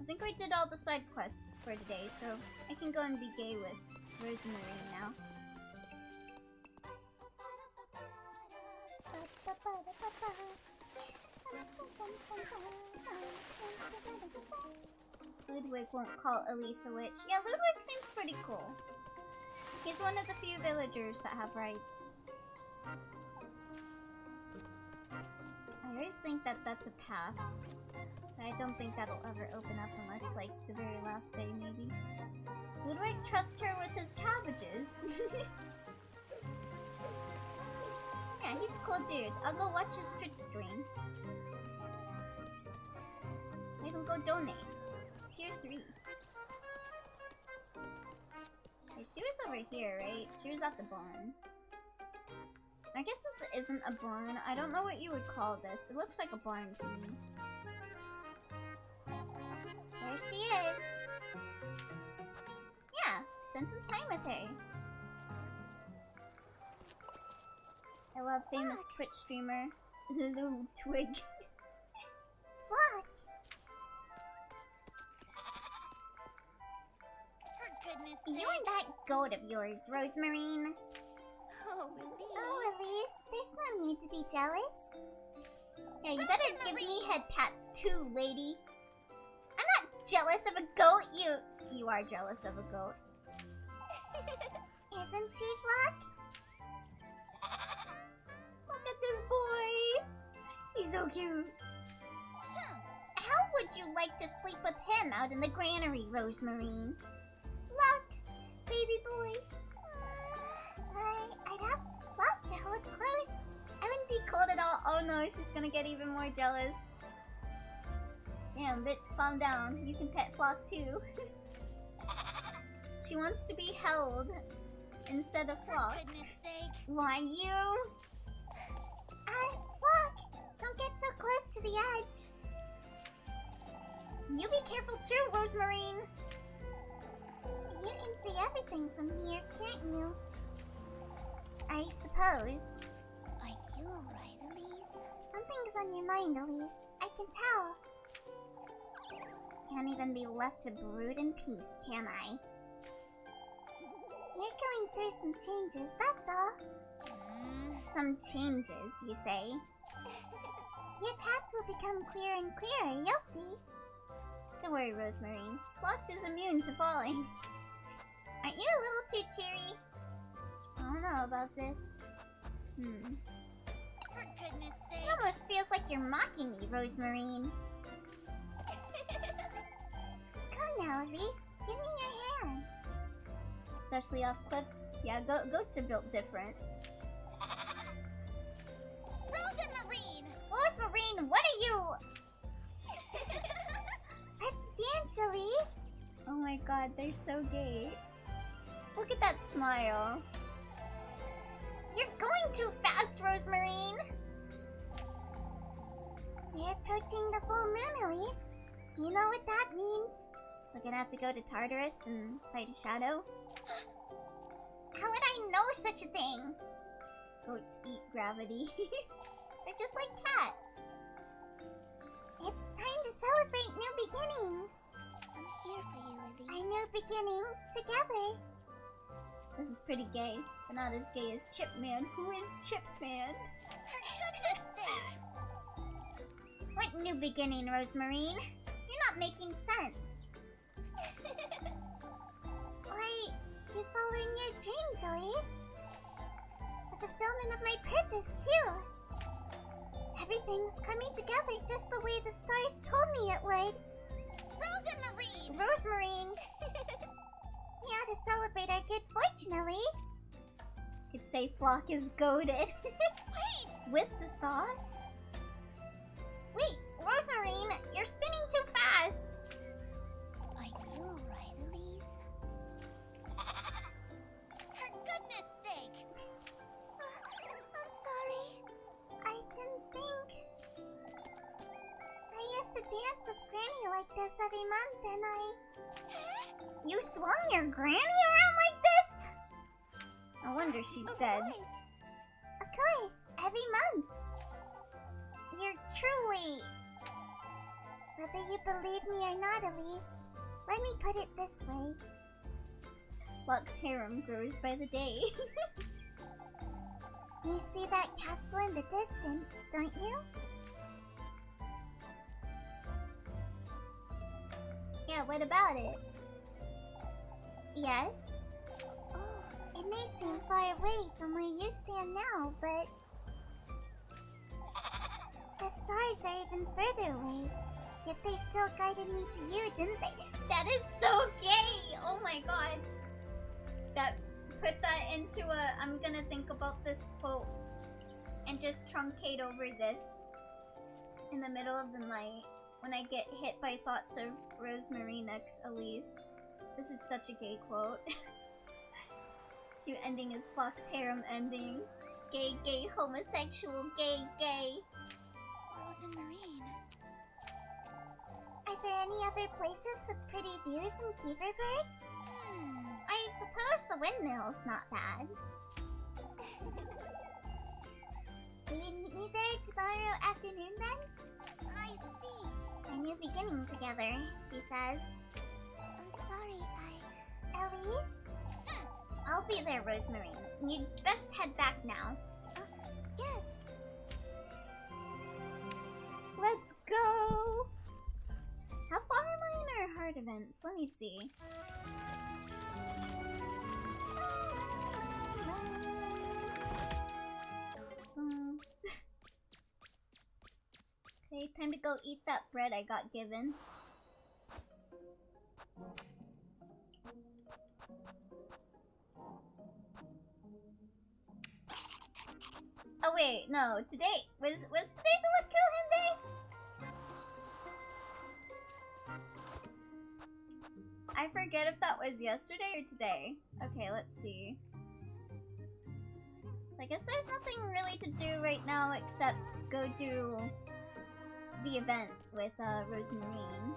I think we did all the side quests for today, so I can go and be gay with Rosemary now. Ludwig won't call Elise a witch. Yeah, Ludwig seems pretty cool. He's one of the few villagers that have rights. I always think that that's a path. But I don't think that'll ever open up unless, like, the very last day, maybe. Ludwig trusts her with his cabbages. Yeah, he's a cool dude. I'll go watch his Twitch stream. Maybe we'll go donate. Tier 3. Hey, she was over here, right? She was at the barn. I guess this isn't a barn. I don't know what you would call this. It looks like a barn to me. There she is. Yeah, it's spend some time with her. I love famous Twitch streamer Lou Twig. Flock. For goodness You sake. and that goat of yours, Rosemarine. Oh, Elise. Oh, Elise, there's no need to be jealous. Yeah, you better give me head pats too, lady. I'm not jealous of a goat. You are jealous of a goat. Isn't she, Flock? Look at this boy. He's so cute. How would you like to sleep with him out in the granary, Rosemarine? Flock, baby boy. I'd have Flock to hold close. I wouldn't be cold at all. Oh no, she's gonna get even more jealous. Damn, bitch, calm down. You can pet Flock too. She wants to be held instead of Flock. For goodness sake. Why you? Flock, don't get so close to the edge. You be careful too, Rosemarine. You can see everything from here, can't you? I suppose. Are you alright, Elise? Something's on your mind, Elise. I can tell. Can't even be left to brood in peace, can I? You're going through some changes, that's all. Some changes, you say? Your path will become clearer and clearer, you'll see. Don't worry, Rosemarine. Flock is immune to falling. Aren't you a little too cheery? I don't know about this. For goodness It sake. almost feels like you're mocking me, Rosemarine. Come now, Elise. Give me your hand. Especially off cliffs. Yeah, goats are built different. Rosemarine! Rosemarine, what are you? Let's dance, Elise. Oh my god, they're so gay. Look at that smile. You're going too fast, Rosemarine. You're approaching the full moon, Elise. You know what that means. We're gonna have to go to Tartarus and fight a shadow. How would I know such a thing? Goats eat gravity. They're just like cats. It's time to celebrate new beginnings. I'm here for you, A Elise. new beginning together. This is pretty gay, but not as gay as Chipman. Who is Chipman? For goodness sake. What new beginning, Rosemarine? You're not making sense. Why, keep following your dreams, Elise. The fulfillment of my purpose, too. Everything's coming together just the way the stars told me it would. Rosemarine! Rosemarine! We ought to celebrate our good fortune, Elise. Could say Flock is goaded. Wait! With the sauce? Wait, Rosemarine, you're spinning too fast! Are you alright, Elise? For goodness sake! I'm sorry. I didn't think. I used to dance with Granny like this every month, and You swung your granny around like this? No wonder she's dead. Of course, every month. You're truly... Whether you believe me or not, Elise, let me put it this way. Flock's harem grows by the day. You see that castle in the distance, don't you? Yeah, what about it? Yes. It may seem far away from where you stand now, but the stars are even further away. Yet they still guided me to you, didn't they? That is so gay! Oh my god. Put that into a... I'm gonna think about this quote and just truncate over this in the middle of the night when I get hit by thoughts of Rosemarine x Elise. This is such a gay quote. To ending is Flock's harem ending. Gay, gay, homosexual, gay, gay. Rosemarine. Are there any other places with pretty views in Keeverberg? I suppose the windmill's not bad. Will you meet me there tomorrow afternoon then? I see. A new beginning together, she says. I'm sorry, Elise? I'll be there, Rosemary. You'd best head back now. Yes. Let's go! How far am I in our heart events? Let me see. Okay, time to go eat that bread I got given. Oh wait, no, today was today the Lakuhan day? I forget if that was yesterday or today. Okay, let's see. So I guess there's nothing really to do right now except go do the event with Rosemarine.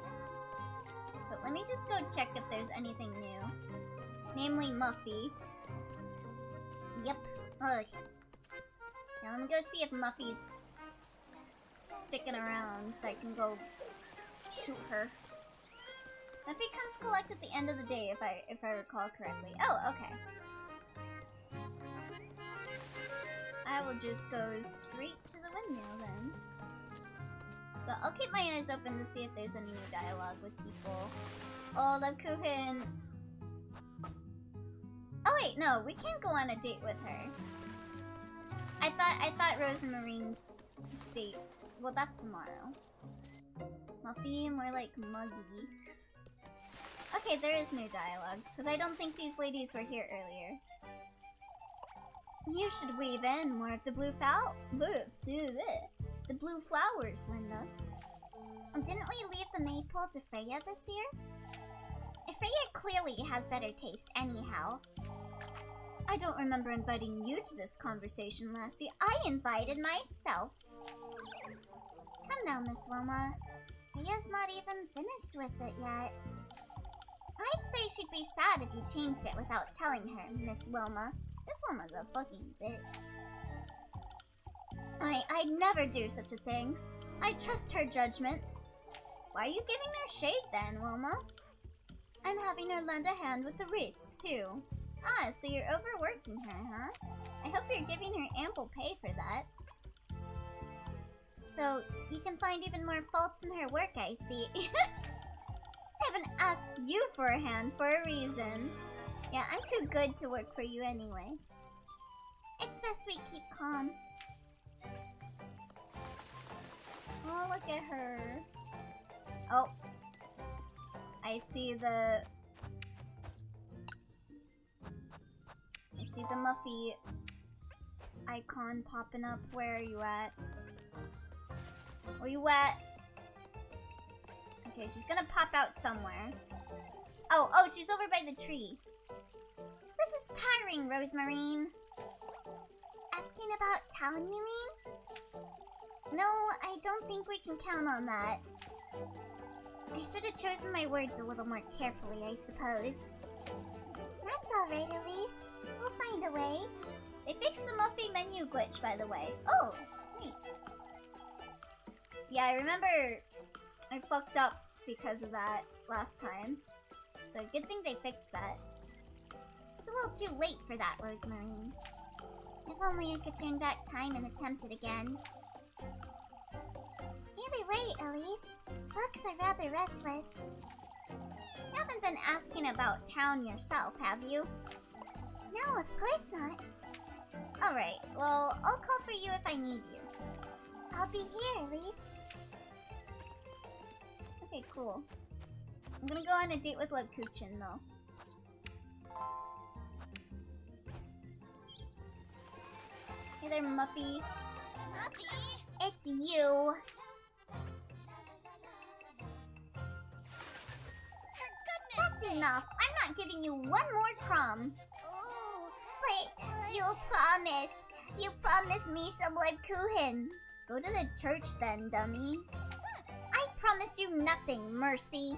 But let me just go check if there's anything new. Namely Muffy. Yep. Ugh. Now let me go see if Muffy's sticking around so I can go shoot her. Muffy comes collect at the end of the day if I recall correctly. Oh, okay. I will just go straight to the windmill then. But I'll keep my eyes open to see if there's any new dialogue with people. Oh, Levkuhin. Oh wait, no, we can't go on a date with her. I thought Rosemarine's date. Well, that's tomorrow. Muffy, more like Muggy. Okay, there is new dialogues, because I don't think these ladies were here earlier. You should weave in more of the blue flowers, Linda. Didn't we leave the maypole to Freya this year? Freya clearly has better taste anyhow. I don't remember inviting you to this conversation, Lassie. I invited myself. Come now, Miss Wilma. Freya's not even finished with it yet. I'd say she'd be sad if you changed it without telling her, Miss Wilma. This woman's a fucking bitch. I'd never do such a thing. I trust her judgment. Why are you giving her shade then, Wilma? I'm having her lend a hand with the wreaths, too. Ah, so you're overworking her, huh? I hope you're giving her ample pay for that. So, you can find even more faults in her work, I see. I haven't asked you for a hand for a reason. Yeah, I'm too good to work for you anyway. It's best we keep calm. Oh, look at her. Oh. I see the Muffy icon popping up. Where are you at? Where you at? Okay, she's gonna pop out somewhere. Oh, she's over by the tree. This is tiring, Rosemarine. Asking about town, you mean? No, I don't think we can count on that. I should have chosen my words a little more carefully, I suppose. That's alright, Elise. We'll find a way. They fixed the Muffy menu glitch, by the way. Oh, nice. Yeah, I remember I fucked up because of that last time. So good thing they fixed that. It's a little too late for that, Rosemarine. If only I could turn back time and attempt it again. Either way, Elise, bugs are rather restless. You haven't been asking about town yourself, have you? No, of course not. Alright, well, I'll call for you if I need you. I'll be here, Elise. Okay, cool. I'm gonna go on a date with Lebkuchen, though. Hey there, Muffy. Muffy? It's you. For goodness That's enough. I'm not giving you one more crumb. Oh, But you promised. You promised me some Lebkuchen. Go to the church then, dummy. I promise you nothing, Mercy.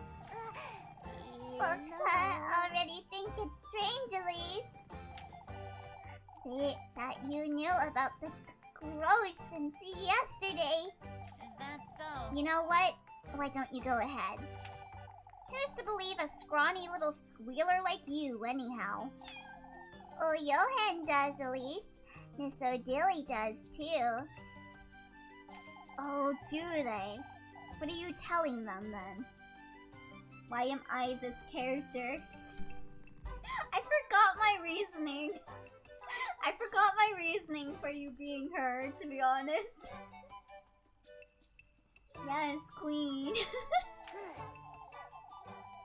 Folks already think it's strange, Elise. That you knew about the crows since yesterday. Is that so? You know what? Why don't you go ahead? Who's to believe a scrawny little squealer like you, anyhow? Oh, Johan does, Elise. Miss O'Dilly does, too. Oh, do they? What are you telling them, then? Why am I this character? I forgot my reasoning. I forgot my reasoning for you being her, to be honest. Yes, queen.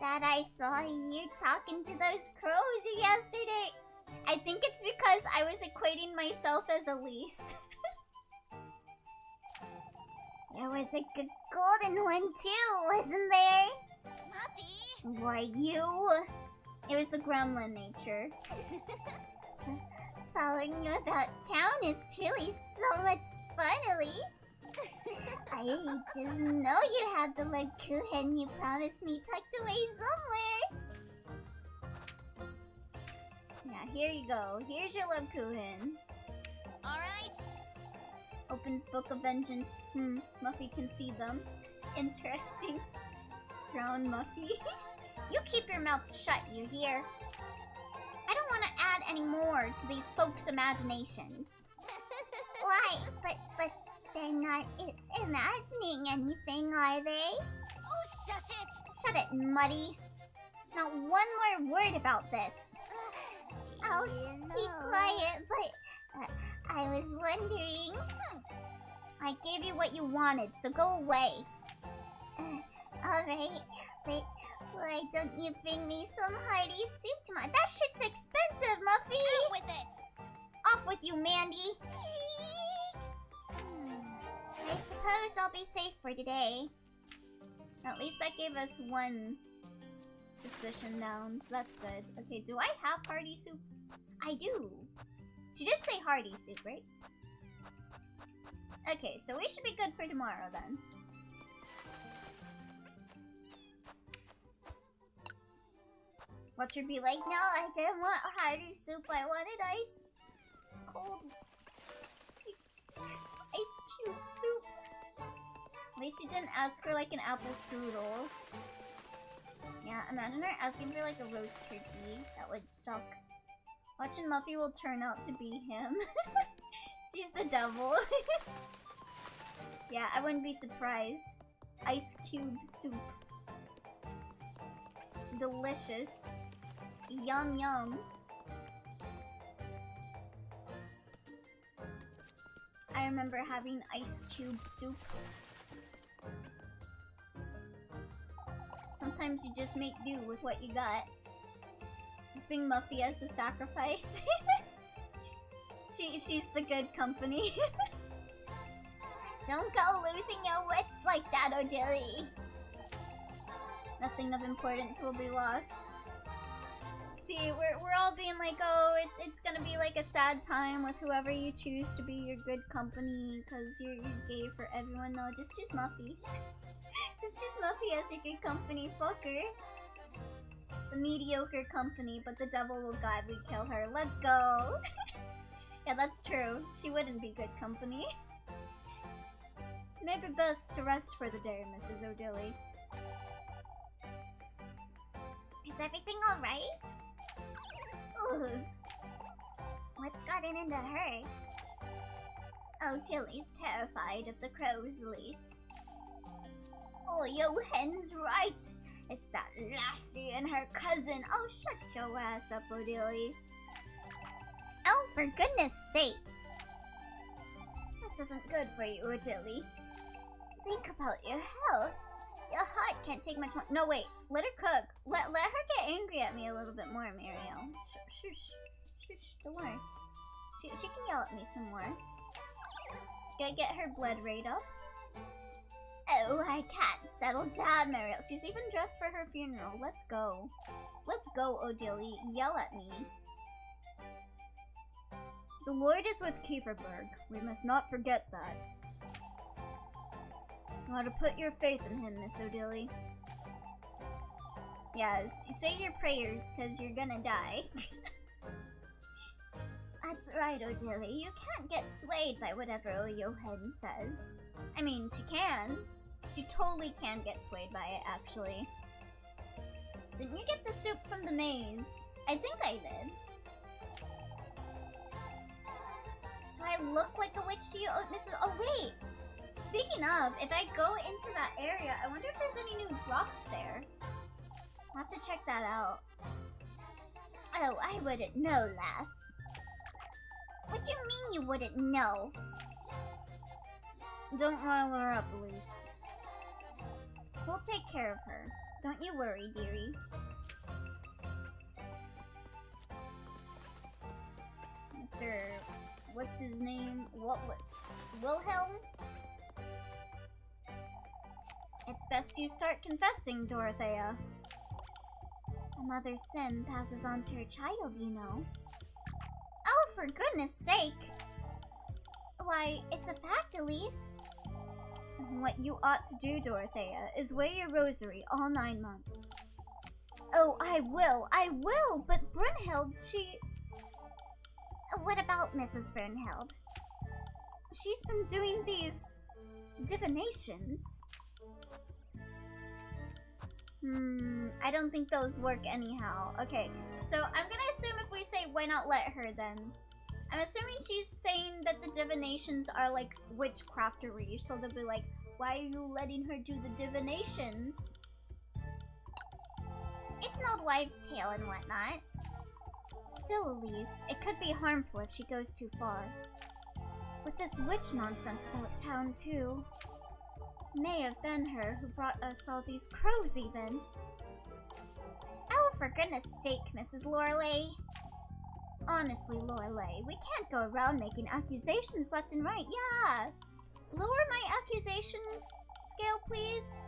That I saw you talking to those crows yesterday. I think it's because I was equating myself as Elise. There was a golden one too, wasn't there? Muffy! Why, you? It was the gremlin nature. Following you about town is truly so much fun, Elise. I just know you have the Lakuhen you promised me tucked away somewhere. Yeah, here you go. Here's your Lakuhin. Alright. Opens Book of Vengeance. Muffy can see them. Interesting. Drown Muffy. You keep your mouth shut, you hear? I don't want to add any more to these folks' imaginations. Why? But they're not imagining anything, are they? Oh, shush it! Shut it, Muddy. Not one more word about this. I'll keep quiet, but I was wondering. I gave you what you wanted, so go away. Alright, but why don't you bring me some hearty soup tomorrow? That shit's expensive, Muffy! Out with it! Off with you, Mandy! I suppose I'll be safe for today. At least that gave us one suspicion down, so that's good. Okay, do I have hearty soup? I do. She did say hearty soup, right? Okay, so we should be good for tomorrow then. What should be like? No, I didn't want hearty soup. I wanted ice cold ice cube soup. At least you didn't ask for like an apple strudel. Yeah, imagine her asking for like a roast turkey. That would suck. Watching Muffy will turn out to be him. She's the devil. Yeah, I wouldn't be surprised. Ice cube soup. Delicious. Yum yum. I remember having ice cube soup. Sometimes you just make do with what you got. Just being Muffy as the sacrifice. She's the good company. Don't go losing your wits like that, O'Dilly. Nothing of importance will be lost. See, we're all being like, oh, it's gonna be like a sad time with whoever you choose to be your good company, because you're gay for everyone. No, just choose Muffy. Just choose Muffy as your good company, fucker. The mediocre company, but the devil will gladly kill her. Let's go! Yeah, that's true. She wouldn't be good company. Maybe best to rest for the day, Mrs. O'Dilly. Is everything alright? Ooh. What's gotten into her? O'Dilly's terrified of the crows, Elise. Oh, Johan's right. It's that lassie and her cousin. Oh, shut your ass up, O'Dilly. Oh, for goodness sake. This isn't good for you, O'Dilly. Think about your health. Your heart can't take much more. No, wait. Let her cook. Let her get angry at me a little bit more, Mariel. Shush. Shush. Don't worry. She can yell at me some more. Get her blood rate up. Oh, I can't settle down, Mariel. She's even dressed for her funeral. Let's go. Let's go, O'Dilly. Yell at me. The Lord is with Kieferberg. We must not forget that. You ought to put your faith in him, Miss O'Dilly. Yeah, say your prayers, cause you're gonna die. That's right, Ojili. You can't get swayed by whatever Oyohen says. I mean, she can. She totally can get swayed by it, actually. Didn't you get the soup from the maze? I think I did. Do I look like a witch to you, Mrs. Oh, wait! Speaking of, if I go into that area, I wonder if there's any new drops there. I'll have to check that out. Oh, I wouldn't know, lass. What do you mean you wouldn't know? Don't rile her up, Elise. We'll take care of her. Don't you worry, dearie. Mr. What's his name? Wilhelm? It's best you start confessing, Dorothea. A mother's sin passes on to her child, you know. Oh, for goodness sake! Why, it's a fact, Elise. What you ought to do, Dorothea, is wear your rosary all 9 months. Oh, I will, but Brunhild, she... What about Mrs. Brunhild? She's been doing these divinations. I don't think those work anyhow. Okay, so I'm gonna assume if we say why not let her then. I'm assuming she's saying that the divinations are like witchcraftery, so they'll be like, why are you letting her do the divinations? It's an old wives' tale and whatnot. Still, Elise, it could be harmful if she goes too far. With this witch nonsense about town too. May have been her who brought us all these crows even. Oh, for goodness sake, Mrs. Lorelei. Honestly, Lorelei, we can't go around making accusations left and right. Yeah! Lower my accusation scale, please.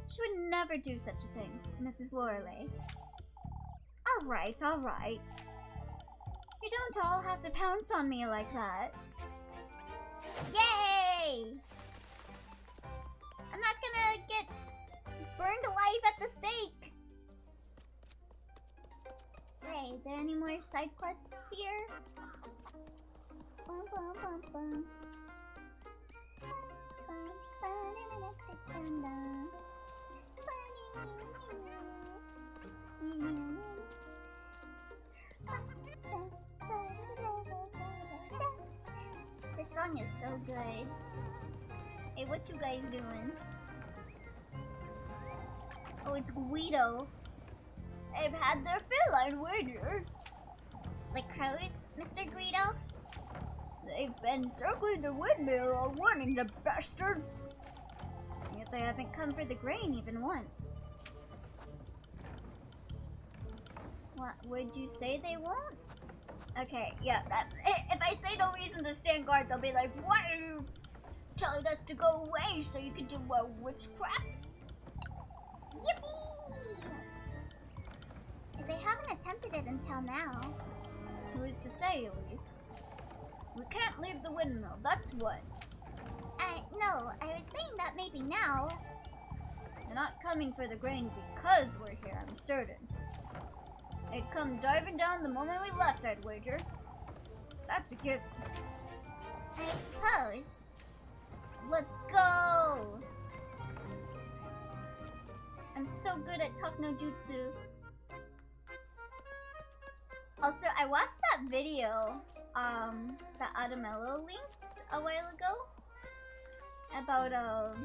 She would never do such a thing, Mrs. Lorelei. Alright, alright. You don't all have to pounce on me like that. Yay! I'm not gonna get burned alive at the stake. Hey, there any more side quests here? Bum, bum, bum, bum. This song is so good. Hey, what you guys doing? Oh, it's Guido. I've had their feline wager. Like crows, Mr. Guido? They've been circling the windmill all morning, the bastards. Yet they haven't come for the grain even once. What, would you say they won't? Okay, yeah, if I say no reason to stand guard, they'll be like, what are you telling us to go away so you can do witchcraft? Yippee! They haven't attempted it until now. Who's to say, Elise? We can't leave the windmill, that's what. No, I was saying that maybe now. They're not coming for the grain because we're here, I'm certain. They'd come diving down the moment we left, I'd wager. That's a given. I suppose. Let's go! I'm so good at Talk no Jutsu. Also, I watched that video that Adamello linked a while ago about it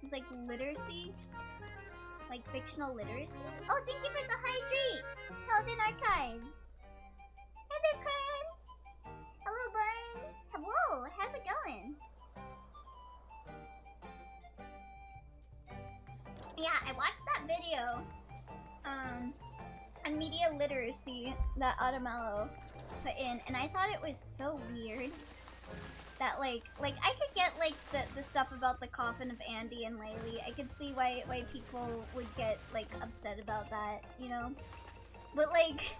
was like literacy, like fictional literacy. Oh, thank you for the hydrate! Held in archives. Hey there, Kren! Hello, bud! Hello, how's it going? Yeah, I watched that video on media literacy that Adamello put in, and I thought it was so weird that like I could get like the stuff about the coffin of Andy and Laylee. I could see why people would get like upset about that, you know? But like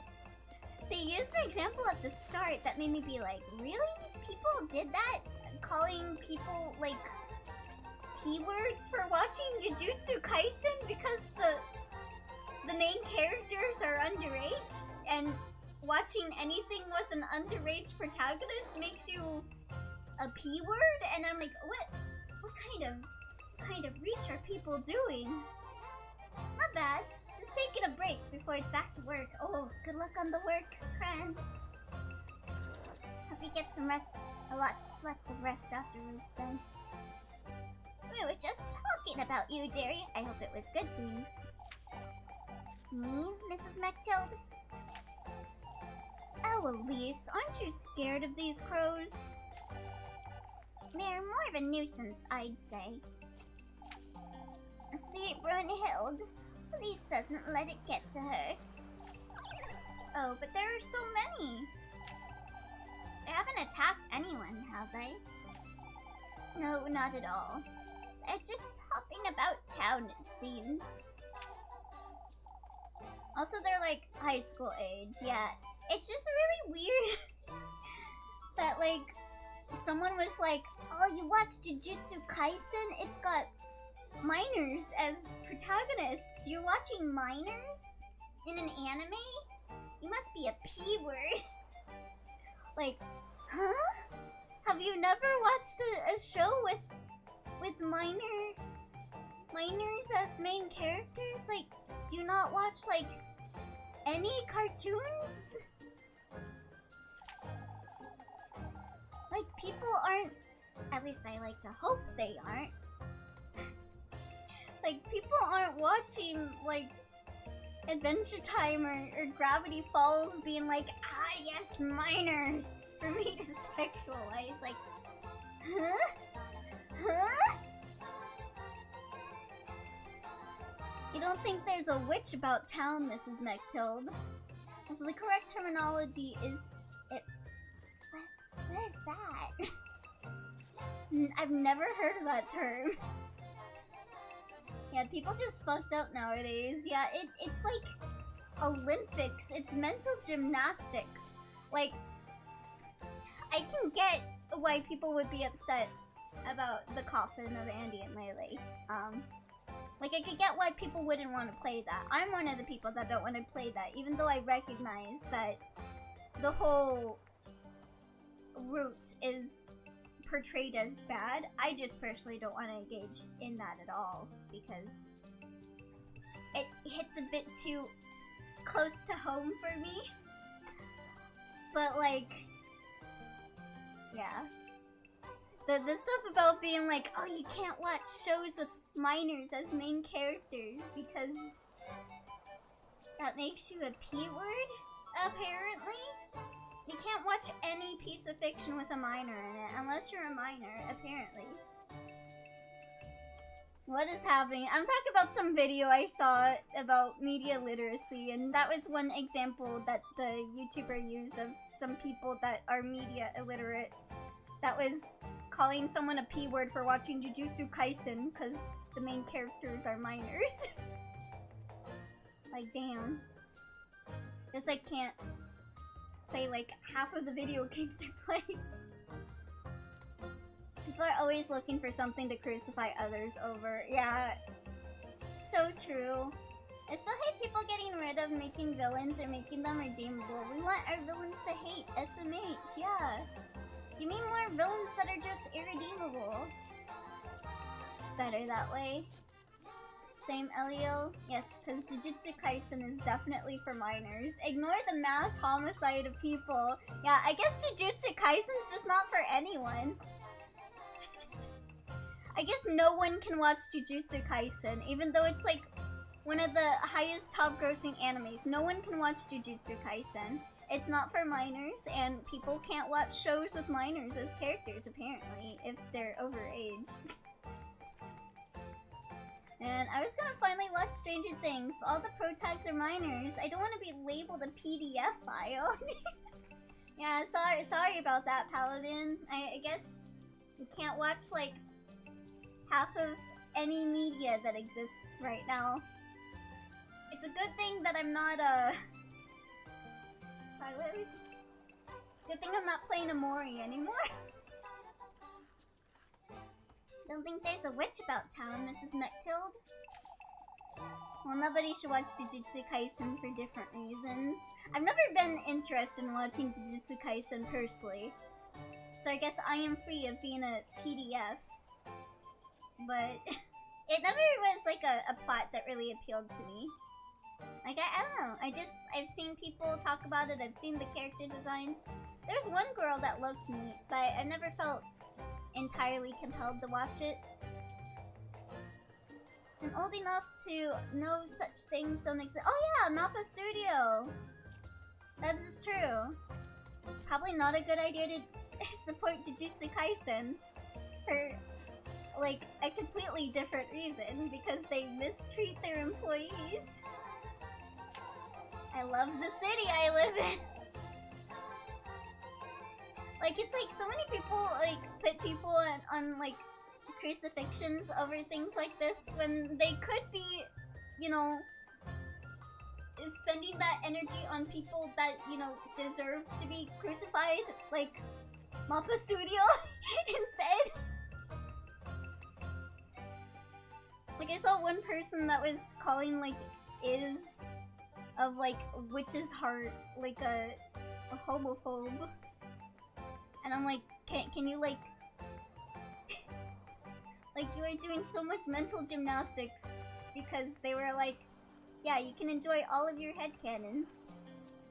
they used an example at the start that made me be like, really? People did that? Calling people like P-words for watching Jujutsu Kaisen because the main characters are underage, and watching anything with an underage protagonist makes you a P-word, and I'm like, what kind of reach are people doing? Not bad. Just taking a break before it's back to work. Oh, good luck on the work, Cran. Hope you get some rest. Lots of rest afterwards then. We were just talking about you, dearie. I hope it was good things. Me, Mrs. McTilde? Oh, Elise, aren't you scared of these crows? They're more of a nuisance, I'd say. See, Brunhild, Elise doesn't let it get to her. Oh, but there are so many. They haven't attacked anyone, have they? No, not at all. They're just hopping about town, it seems. Also, they're like high school age, yeah. It's just really weird that like someone was like, oh, you watch Jujutsu Kaisen? It's got minors as protagonists. You're watching minors in an anime? You must be a P-word. Like, huh? Have you never watched a show with minors as main characters? Like, do you not watch like any cartoons? Like, people aren't, at least I like to hope they aren't. Like, people aren't watching, like, Adventure Time or Gravity Falls being like, ah, yes, minors, for me to sexualize. Like, huh? Huh? You don't think there's a witch about town, Mrs. McTilde? So the correct terminology is it. What is that? I've never heard of that term. Yeah, people just fucked up nowadays. Yeah, it's like Olympics. It's mental gymnastics. Like, I can get why people would be upset about the coffin of Andy and Lele. Like, I could get why people wouldn't want to play that. I'm one of the people that don't want to play that, even though I recognize that the whole route is portrayed as bad. I just personally don't want to engage in that at all, because it hits a bit too close to home for me. But, like, yeah. The stuff about being like, oh, you can't watch shows with minors as main characters because that makes you a P-word, apparently. You can't watch any piece of fiction with a minor in it unless you're a minor, apparently. What is happening? I'm talking about some video I saw about media literacy, and that was one example that the YouTuber used of some people that are media illiterate. That was calling someone a P-word for watching Jujutsu Kaisen because the main characters are minors. Like, damn. Guess I can't play like half of the video games I play. People are always looking for something to crucify others over. Yeah, so true. I still hate people getting rid of making villains or making them redeemable. We want our villains to hate SMH, yeah. Give me more villains that are just irredeemable. It's better that way. Same, Elio? Yes, because Jujutsu Kaisen is definitely for minors. Ignore the mass homicide of people. Yeah, I guess Jujutsu Kaisen's just not for anyone. I guess no one can watch Jujutsu Kaisen, even though it's like one of the highest top grossing animes. No one can watch Jujutsu Kaisen. It's not for minors, and people can't watch shows with minors as characters, apparently, if they're overage. And I was gonna finally watch Stranger Things, but all the pro tags are minors. I don't want to be labeled a PDF file. Yeah, sorry about that, Paladin. I guess you can't watch, like, half of any media that exists right now. It's a good thing that I'm not, Pilot? It's a good thing I'm not playing Amori anymore. Don't think there's a witch about town, Mrs. McTild. Well, nobody should watch Jujutsu Kaisen for different reasons. I've never been interested in watching Jujutsu Kaisen personally, so I guess I am free of being a PDF. But it never was like a plot that really appealed to me. Like, I don't know. I've seen people talk about it. I've seen the character designs. There's one girl that looked neat, but I never felt entirely compelled to watch it. I'm old enough to know such things don't exist. Oh yeah, Mappa Studio! That is true. Probably not a good idea to support Jujutsu Kaisen for, like, a completely different reason, because they mistreat their employees. I love the city I live in. Like, it's like so many people, like, put people on like, crucifixions over things like this when they could be, you know, spending that energy on people that, you know, deserve to be crucified, like Mappa Studio instead. Like, I saw one person that was calling, like, Is of, like, Witch's Heart, like, a homophobe. And I'm like, can you, like... like, you are doing so much mental gymnastics because they were like, yeah, you can enjoy all of your headcanons.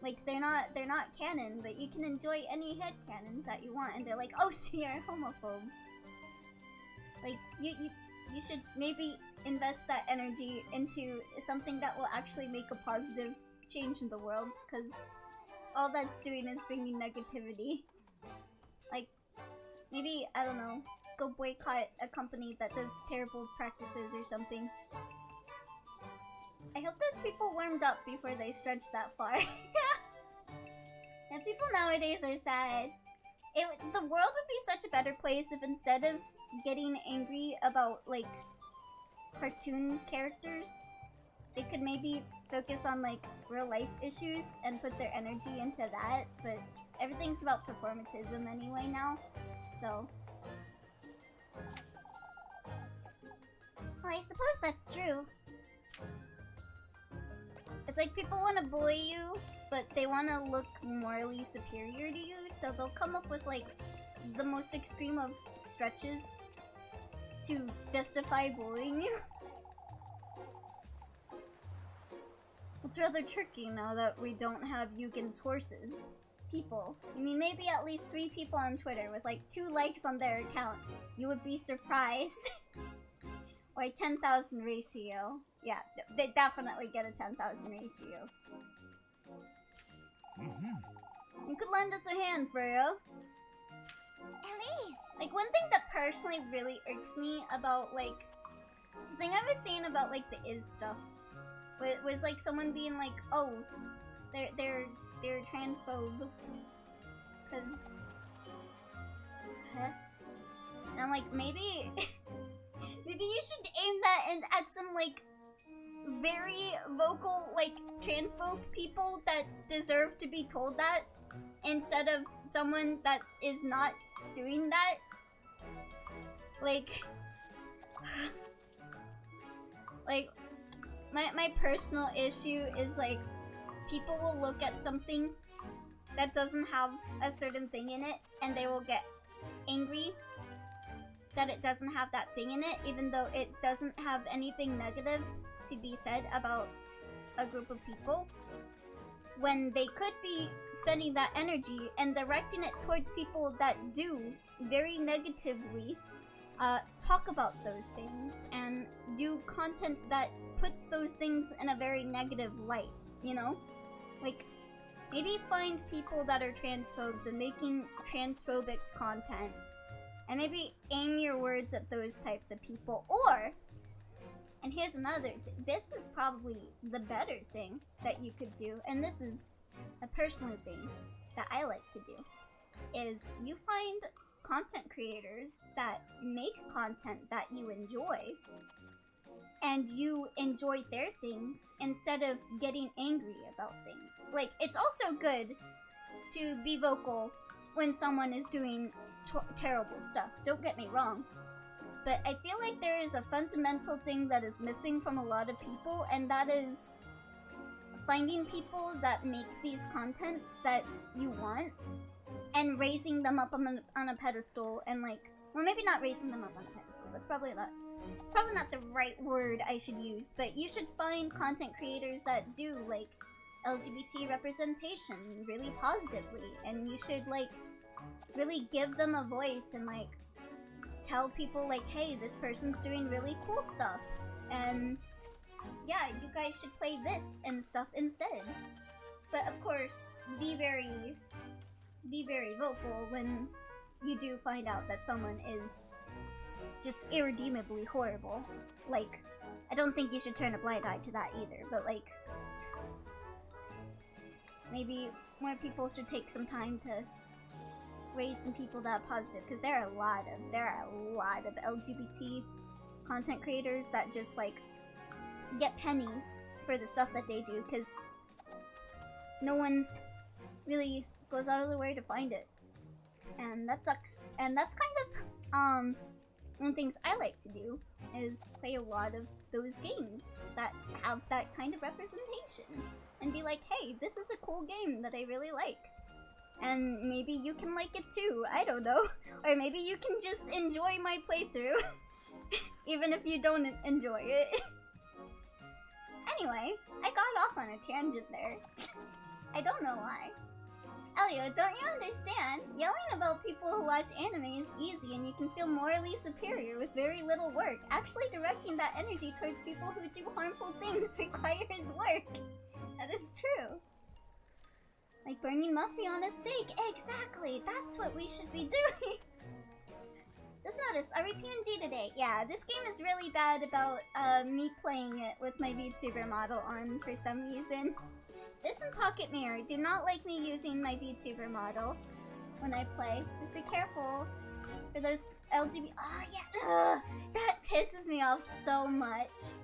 Like, they're not canon, but you can enjoy any headcanons that you want. And they're like, oh, so you're a homophobe. Like, you should maybe invest that energy into something that will actually make a positive change in the world, because all that's doing is bringing negativity. Like, maybe, I don't know, go boycott a company that does terrible practices or something. I hope those people warmed up before they stretched that far. And people nowadays are sad. The world would be such a better place if instead of getting angry about, like, cartoon characters, they could maybe focus on, like, real life issues and put their energy into that, but everything's about performatism anyway now, so... Well, I suppose that's true. It's like people want to bully you, but they want to look morally superior to you, so they'll come up with, like, the most extreme of stretches to justify bullying you. It's rather tricky now that we don't have Yugen's horses. People. I mean, maybe at least 3 people on Twitter with, like, 2 likes on their account. You would be surprised. Or a 10,000 ratio. Yeah, they definitely get a 10,000 ratio. You could lend us a hand, Furyo. Elise! Like, one thing that personally really irks me about, like... The thing I was saying about, like, the is stuff was like, someone being like, oh, they're transphobe. Cause... Huh? And I'm like, maybe... maybe you should aim that at some, like, very vocal, like, transphobe people that deserve to be told that, instead of someone that is not doing that. Like... like, my personal issue is, like, people will look at something that doesn't have a certain thing in it, and they will get angry that it doesn't have that thing in it, even though it doesn't have anything negative to be said about a group of people, when they could be spending that energy and directing it towards people that do very negatively talk about those things and do content that puts those things in a very negative light, you know? Like, maybe find people that are transphobes and making transphobic content, and maybe aim your words at those types of people. Or, and here's another, this is probably the better thing that you could do, and this is a personal thing that I like to do, is you find content creators that make content that you enjoy, and you enjoy their things instead of getting angry about things. Like, it's also good to be vocal when someone is doing terrible stuff, don't get me wrong, But I feel like there is a fundamental thing that is missing from a lot of people, and that is finding people that make these contents that you want and raising them up on a pedestal, and like, well, maybe not raising them up on a pedestal, that's probably not the right word I should use, but you should find content creators that do like LGBT representation really positively, and you should like really give them a voice and like tell people like, hey, this person's doing really cool stuff, and yeah, you guys should play this and stuff instead. But of course, be very vocal when you do find out that someone is just irredeemably horrible. Like, I don't think you should turn a blind eye to that either, but like, maybe more people should take some time to raise some people that are positive, because there are a lot of LGBT content creators that just like get pennies for the stuff that they do, because no one really goes out of their way to find it, and that sucks. And that's kind of one of the things I like to do, is play a lot of those games that have that kind of representation, and be like, hey, this is a cool game that I really like, and maybe you can like it too, I don't know. Or maybe you can just enjoy my playthrough, even if you don't enjoy it. Anyway, I got off on a tangent there. I don't know why. Elio, don't you understand? Yelling about people who watch anime is easy, and you can feel morally superior with very little work. Actually directing that energy towards people who do harmful things requires work. That is true. Like burning Muffy on a stake. Exactly, that's what we should be doing. Just noticed, are we PNG today? Yeah, this game is really bad about me playing it with my VTuber model on for some reason. This and Pocket Mirror do not like me using my VTuber model when I play. Just be careful for those LGBT. Oh yeah, ugh, that pisses me off so much.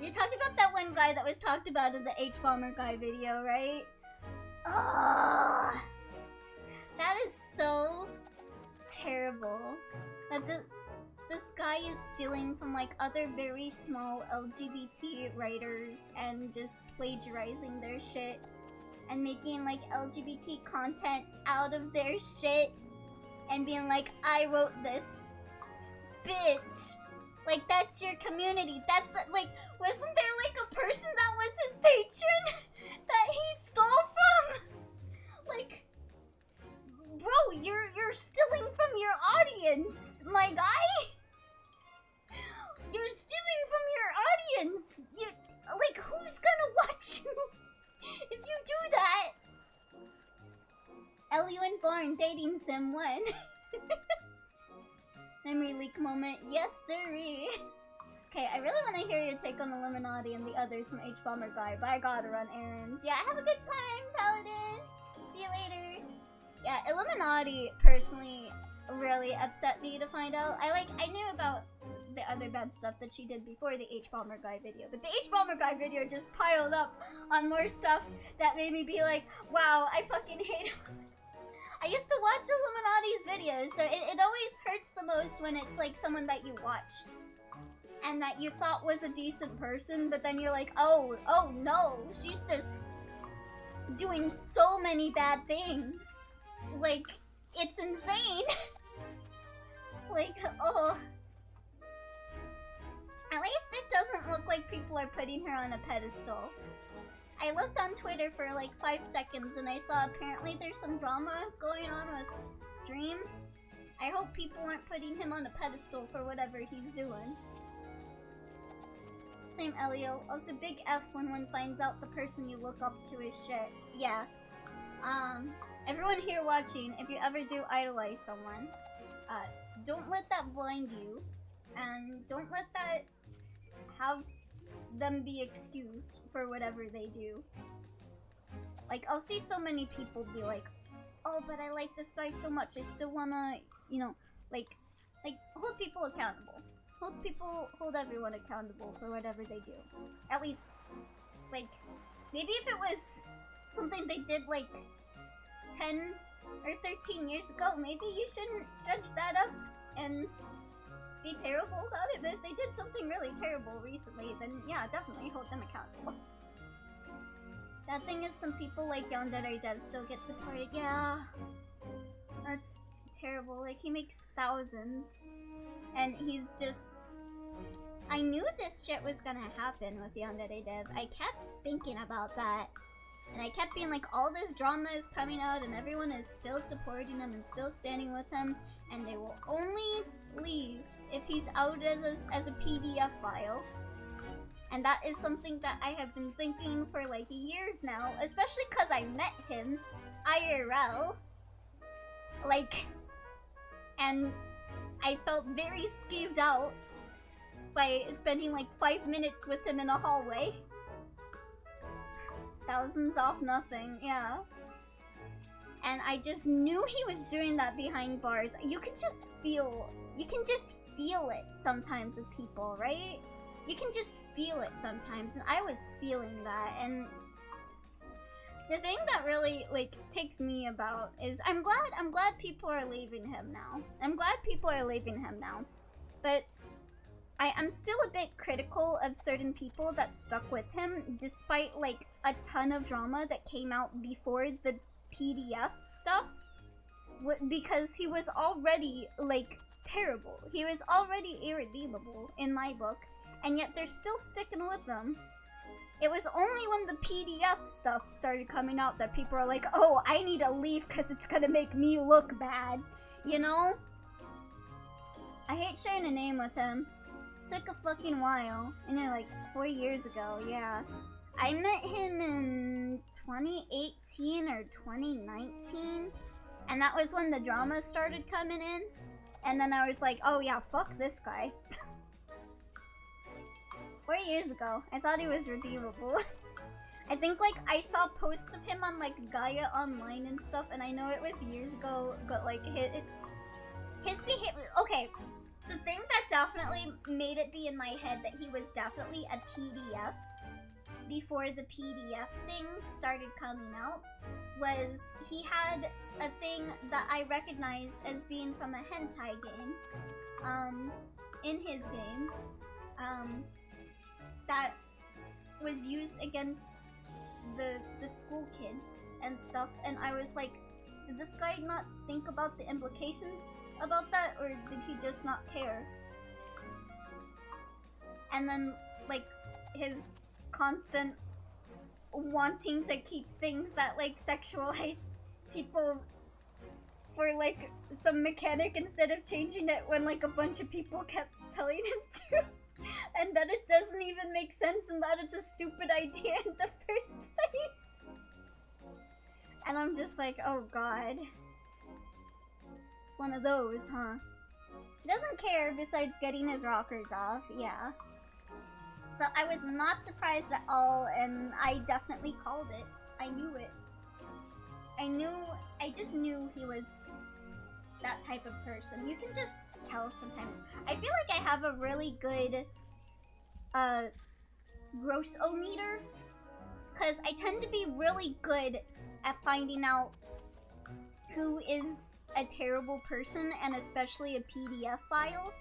You're talking about that one guy that was talked about in the H-Bomber guy video, right? Ugh, that is so terrible. That this guy is stealing from like other very small LGBT writers and just plagiarizing their shit and making like LGBT content out of their shit and being like, I wrote this, bitch. Like, that's your community. That's the, like, wasn't there like a person that was his patron that he stole from? Like, bro, you're stealing from your audience, my guy. You're stealing from your audience. You, like, who's gonna watch you if you do that? Elio and Barn dating sim 1. Memory leak moment. Yes, sirree. Okay, I really want to hear your take on Illuminati and the others from H-Bomber Guy, but I gotta run errands. Yeah, have a good time, Paladin. See you later. Yeah, Illuminati personally really upset me to find out. I knew about the other bad stuff that she did before the H-Bomber Guy video, but the H-Bomber Guy video just piled up on more stuff that made me be like, wow, I fucking hate I used to watch Illuminati's videos, so it always hurts the most when it's like someone that you watched and that you thought was a decent person, but then you're like, oh no, she's just doing so many bad things. Like, it's insane. Like, oh. At least it doesn't look like people are putting her on a pedestal. I looked on Twitter for like 5 seconds and I saw apparently there's some drama going on with Dream. I hope people aren't putting him on a pedestal for whatever he's doing. Same Elio. Also big F when one finds out the person you look up to is shit. Yeah. Everyone here watching, if you ever do idolize someone, don't let that blind you, and don't let that have them be excused for whatever they do. Like, I'll see so many people be like, oh, but I like this guy so much, I still wanna, you know, like, hold people accountable. Hold everyone accountable for whatever they do. At least, like, maybe if it was something they did, like, 10 or 13 years ago, maybe you shouldn't judge that up and be terrible about it, but if they did something really terrible recently, then yeah, definitely hold them accountable. That thing is, some people like Yandere Dev still get supported. Yeah, that's terrible. Like, he makes thousands, and he's just... I knew this shit was gonna happen with Yandere Dev. I kept thinking about that, and I kept being like, all this drama is coming out, and everyone is still supporting him and still standing with him, and they will only leave if he's out as a PDF file. And that is something that I have been thinking for like years now, especially because I met him IRL. Like, and I felt very skeeved out by spending like 5 minutes with him in a hallway. Thousands off nothing, yeah. And I just knew he was doing that behind bars. You can just feel it sometimes with people, right? You can just feel it sometimes, and I was feeling that. And the thing that really like takes me about is I'm glad people are leaving him now. But I'm still a bit critical of certain people that stuck with him despite like a ton of drama that came out before the PDF stuff, because he was already like terrible. He was already irredeemable in my book. And yet they're still sticking with them. It was only when the PDF stuff started coming out that people are like, oh, I need to leave because it's gonna make me look bad. You know? I hate sharing a name with him. It took a fucking while. You know, like 4 years ago, yeah. I met him in 2018 or 2019. And that was when the drama started coming in. And then I was like, oh yeah, fuck this guy. 4 years ago. I thought he was redeemable. I think like I saw posts of him on like Gaia Online and stuff, and I know it was years ago, but like his behavior. Okay, the thing that definitely made it be in my head that he was definitely a PDF before the PDF thing started coming out was he had a thing that I recognized as being from a hentai game, in his game, that was used against the school kids and stuff, and I was like, did this guy not think about the implications about that, or did he just not care? And then, like, his constant wanting to keep things that, like, sexualize people for, like, some mechanic instead of changing it when, like, a bunch of people kept telling him to. And that it doesn't even make sense and that it's a stupid idea in the first place. And I'm just like, oh god. It's one of those, huh? He doesn't care besides getting his rockers off, yeah. So I was not surprised at all, and I definitely called it. I knew it. I just knew he was that type of person. You can just tell sometimes. I feel like I have a really good gross-o-meter, because I tend to be really good at finding out who is a terrible person, and especially a PDF file,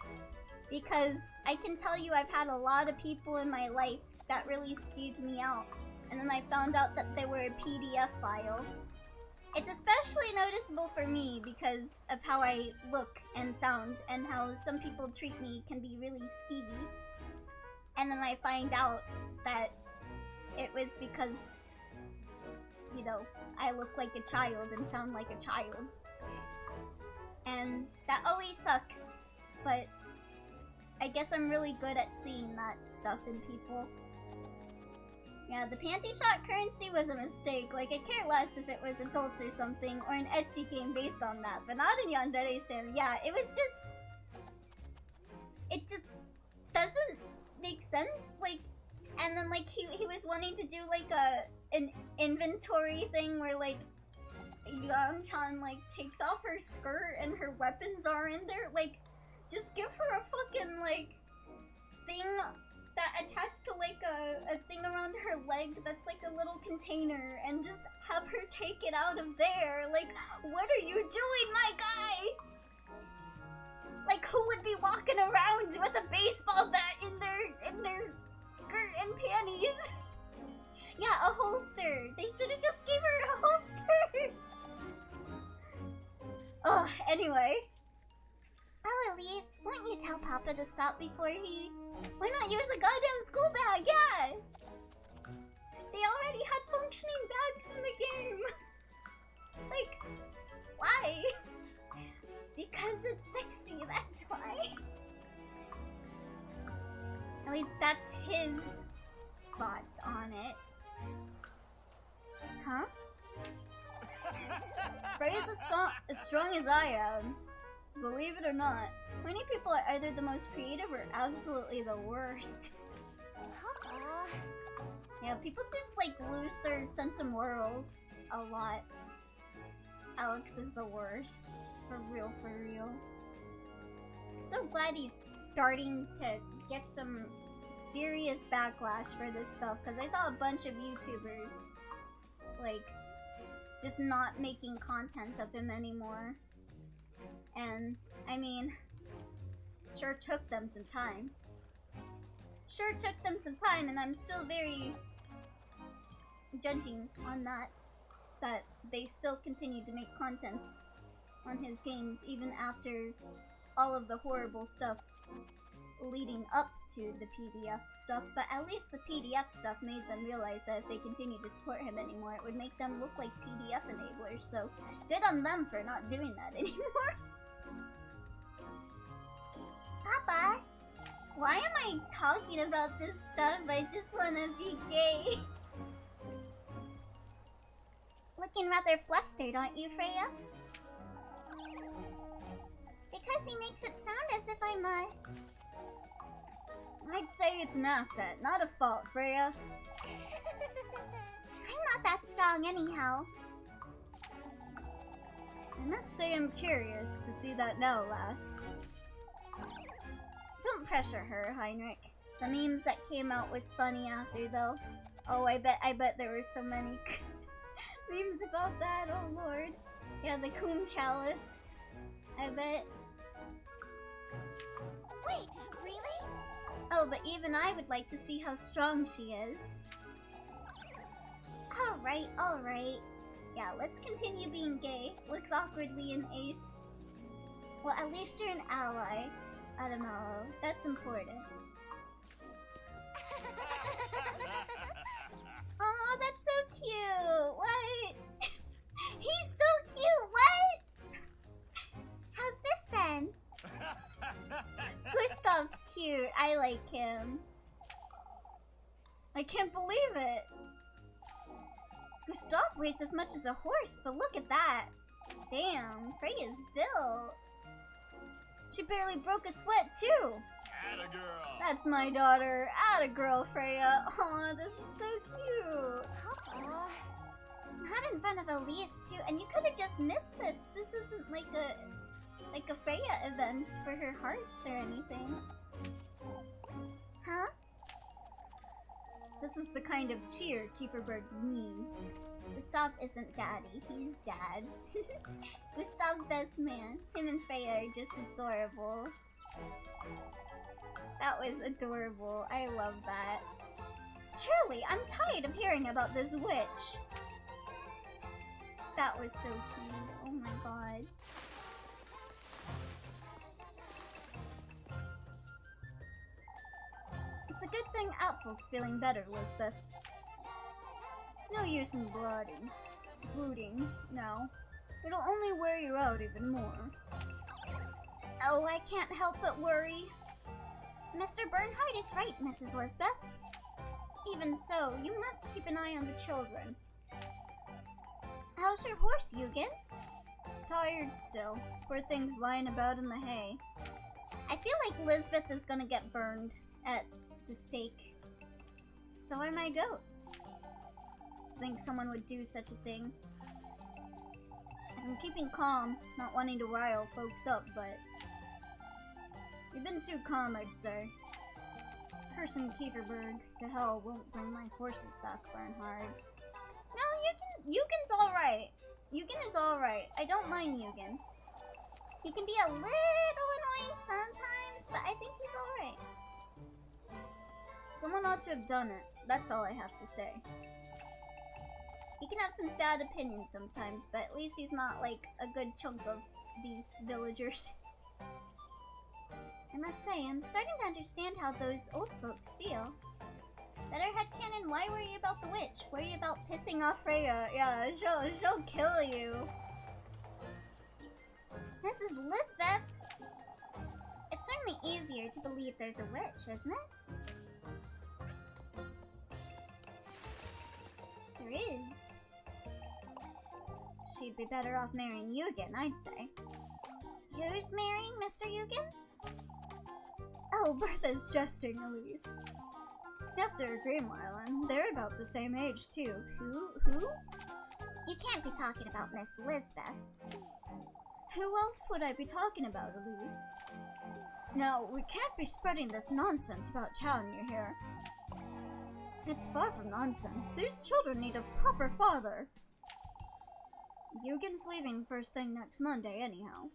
because I can tell you I've had a lot of people in my life that really skeeved me out, and then I found out that they were a PDF file. It's especially noticeable for me because of how I look and sound, and how some people treat me can be really skeevy. And then I find out that it was because, you know, I look like a child and sound like a child. And that always sucks, but I guess I'm really good at seeing that stuff in people. Yeah, the panty shot currency was a mistake. Like, I care less if it was adults or something, or an ecchi game based on that, but not in Yandere Sim. Yeah, it was just... It just doesn't make sense, like... And then, like, he was wanting to do, like, an inventory thing where, like, Yang-chan, like, takes off her skirt and her weapons are in there. Like, just give her a fucking, like, thing that attached to, like, a thing around her leg that's, like, a little container, and just have her take it out of there. Like, what are you doing, my guy? Like, who would be walking around with a baseball bat in their skirt and panties? Yeah, a holster. They should have just gave her a holster. Oh, anyway. Oh, Elise, won't you tell Papa to stop before he... Why not use a goddamn school bag? Yeah! They already had functioning bags in the game. Like, why? Because it's sexy, that's why. At least that's his thoughts on it. Huh? Freya's as strong as I am. Believe it or not. Many people are either the most creative or absolutely the worst. Yeah, people just like lose their sense of morals a lot. Alex is the worst. For real, for real. I'm so glad he's starting to get some serious backlash for this stuff, because I saw a bunch of YouTubers like just not making content of him anymore. And I mean, sure took them some time. Sure took them some time, and I'm still very judging on that they still continue to make content on his games even after all of the horrible stuff leading up to the PDF stuff. But at least the PDF stuff made them realize that if they continued to support him anymore, it would make them look like PDF enablers. So good on them for not doing that anymore. Papa, why am I talking about this stuff? I just want to be gay. looking rather flustered, aren't you, Freya? Because he makes it sound as if I'm I'd say it's an asset, not a fault, Freya. I'm not that strong anyhow. I must say I'm curious to see that now, lass. Don't pressure her, Heinrich. The memes that came out was funny after, though. Oh, I bet there were so many memes about that, oh lord. Yeah, the Coon Chalice. I bet. Wait, really? Oh, but even I would like to see how strong she is. Alright. Yeah, let's continue being gay. Looks awkwardly an ace. Well, at least you're an ally. I don't know. That's important. Oh, that's so cute! What? He's so cute! What? How's this then? Gustav's cute. I like him. I can't believe it. Gustav weighs as much as a horse, but look at that. Damn, Freya's built. She barely broke a sweat, too. Atta girl. That's my daughter. Atta girl, Freya. Aw, this is so cute. Not in front of Elise, too, and you could have just missed this. This isn't like a Freya event for her hearts or anything. Huh? This is the kind of cheer Kieferberg needs. Gustav isn't daddy, he's dad. Gustav best man. Him and Freya are just adorable. That was adorable. I love that. Truly, I'm tired of hearing about this witch. That was so cute. Oh my god. It's a good thing Apfel's feeling better, Lisbeth. No use in brooding, no. It'll only wear you out even more. Oh, I can't help but worry. Mr. Bernhardt is right, Mrs. Lisbeth. Even so, you must keep an eye on the children. How's your horse, Eugen? Tired still. Poor thing's lying about in the hay. I feel like Lisbeth is gonna get burned at the stake. So are my goats. To think someone would do such a thing. I'm keeping calm, not wanting to rile folks up, but you've been too calm, I'd say. Person Kieferberg to hell won't bring my horses back, Bernhard. No, Eugen's alright. Eugen is alright. I don't mind Eugen. He can be a little annoying sometimes, but I think he's alright. Someone ought to have done it. That's all I have to say. He can have some bad opinions sometimes, but at least he's not like a good chunk of these villagers. I must say, I'm starting to understand how those old folks feel. Better headcanon, why worry about the witch? Worry about pissing off Freya. Yeah, she'll kill you. This is Lisbeth! It's certainly easier to believe there's a witch, isn't it? There is. She'd be better off marrying Eugen, I'd say. Who's marrying Mr. Eugen? Oh, Bertha's jesting, Elise. You have to agree, Marlon. They're about the same age, too. Who? You can't be talking about Miss Lisbeth. Who else would I be talking about, Elise? No, we can't be spreading this nonsense about town, you hear? It's far from nonsense. These children need a proper father. Eugen's leaving first thing next Monday, anyhow.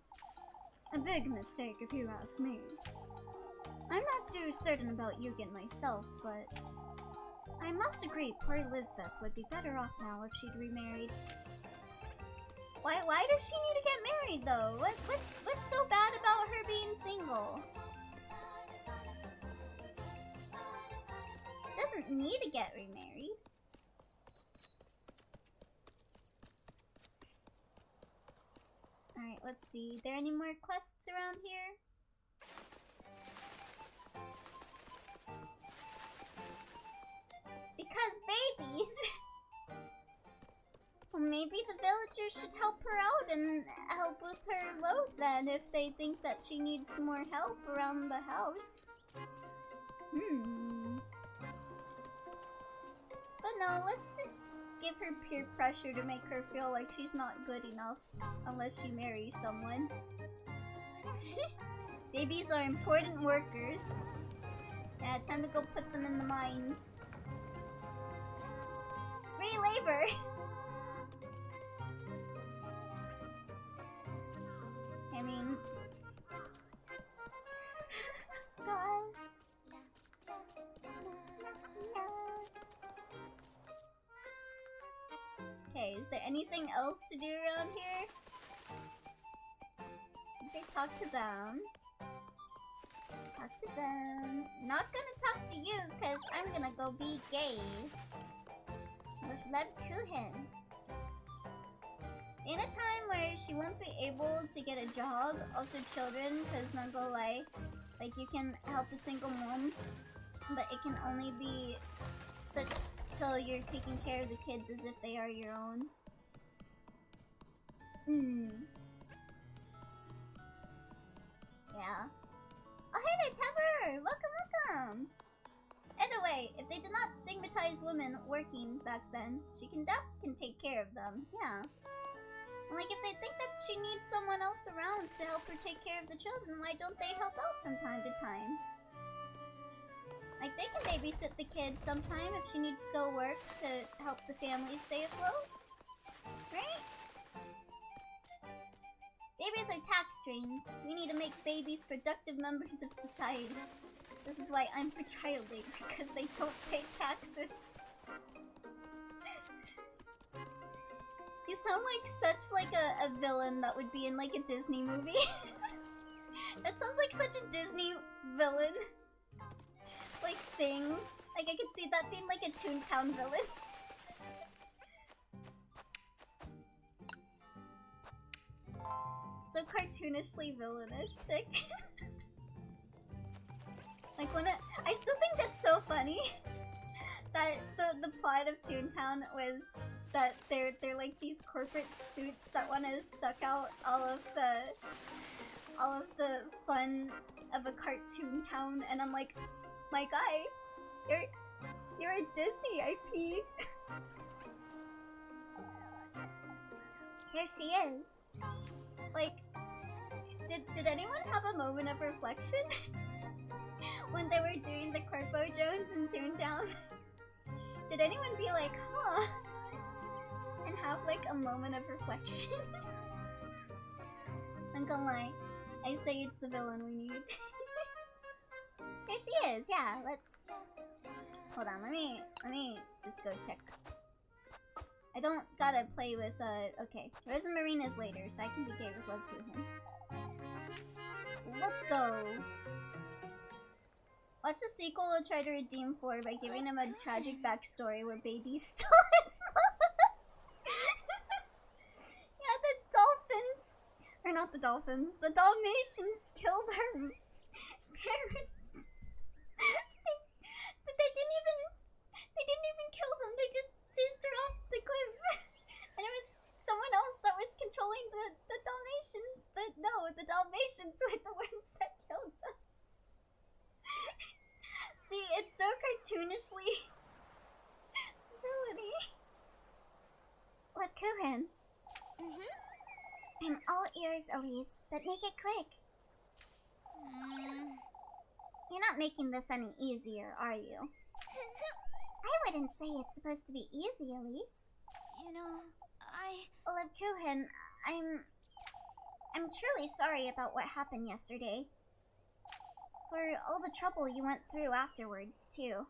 A big mistake, if you ask me. I'm not too certain about Eugen myself, but I must agree poor Lisbeth would be better off now if she'd remarried. Why does she need to get married, though? What's so bad about her being single? Doesn't need to get remarried. Alright, let's see. There any more quests around here? Because babies! Well, maybe the villagers should help her out and help with her load then, if they think that she needs more help around the house. But no, let's just give her peer pressure to make her feel like she's not good enough, unless she marries someone. Babies are important workers. Yeah, time to go put them in the mines. Free labor! I mean... God. Okay, is there anything else to do around here? Okay, talk to them. Talk to them. Not gonna talk to you, cause I'm gonna go be gay. With Lebkuchen. In a time where she won't be able to get a job, also children, cause not gonna lie, like you can help a single mom, but it can only be such till you're taking care of the kids as if they are your own. Yeah. Oh hey there, Tupper! Welcome! Either way, if they did not stigmatize women working back then, she can take care of them. Yeah. Like, if they think that she needs someone else around to help her take care of the children, why don't they help out from time to time? Like, they can babysit the kids sometime if she needs to go work to help the family stay afloat. Right? Babies are tax drains. We need to make babies productive members of society. This is why I'm for child labor, because they don't pay taxes. You sound like such like a villain that would be in like a Disney movie. That sounds like such a Disney villain. Like thing. Like I could see that being like a Toontown villain. So cartoonishly villainistic. Like when I still think that's so funny. That the plot of Toontown was that they're like these corporate suits that want to suck out all of the fun of a cartoon town, and I'm like, my guy, you're a Disney IP. Here she is. Like, did anyone have a moment of reflection when they were doing the Corpo Jones in Toontown? Did anyone be like, huh? And have like a moment of reflection? I'm gonna lie. I say it's the villain we need. There she is, yeah, let's... Hold on, let me just go check. I don't gotta play with, okay. Rose and Marina's later, so I can be gay with Love Kuchen. Let's go! Watch the sequel will try to redeem Floor by giving him a tragic backstory where Baby stole his mom. Yeah, the dolphins, or not the dolphins, the Dalmatians killed her parents. they didn't even kill them, they just chased her off the cliff. And it was someone else that was controlling the Dalmatians, but no, the Dalmatians were the ones that killed them. See, it's so cartoonishly ability. Love Kuchen. I'm all ears, Elise, but make it quick. You're not making this any easier, are you? I wouldn't say it's supposed to be easy, Elise. You know, Love Kuchen, I'm truly sorry about what happened yesterday. For all the trouble you went through afterwards, too.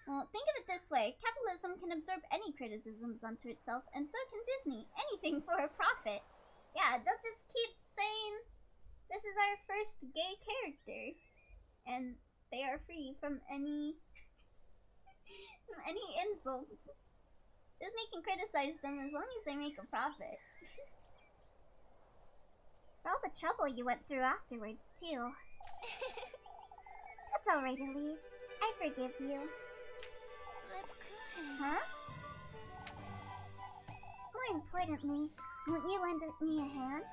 Well, think of it this way. Capitalism can absorb any criticisms onto itself, and so can Disney. Anything for a profit. Yeah, they'll just keep saying, this is our first gay character. And they are free from any insults. Disney can criticize them as long as they make a profit. For all the trouble you went through afterwards, too. That's alright, Elise. I forgive you. Huh? More importantly, won't you lend me a hand?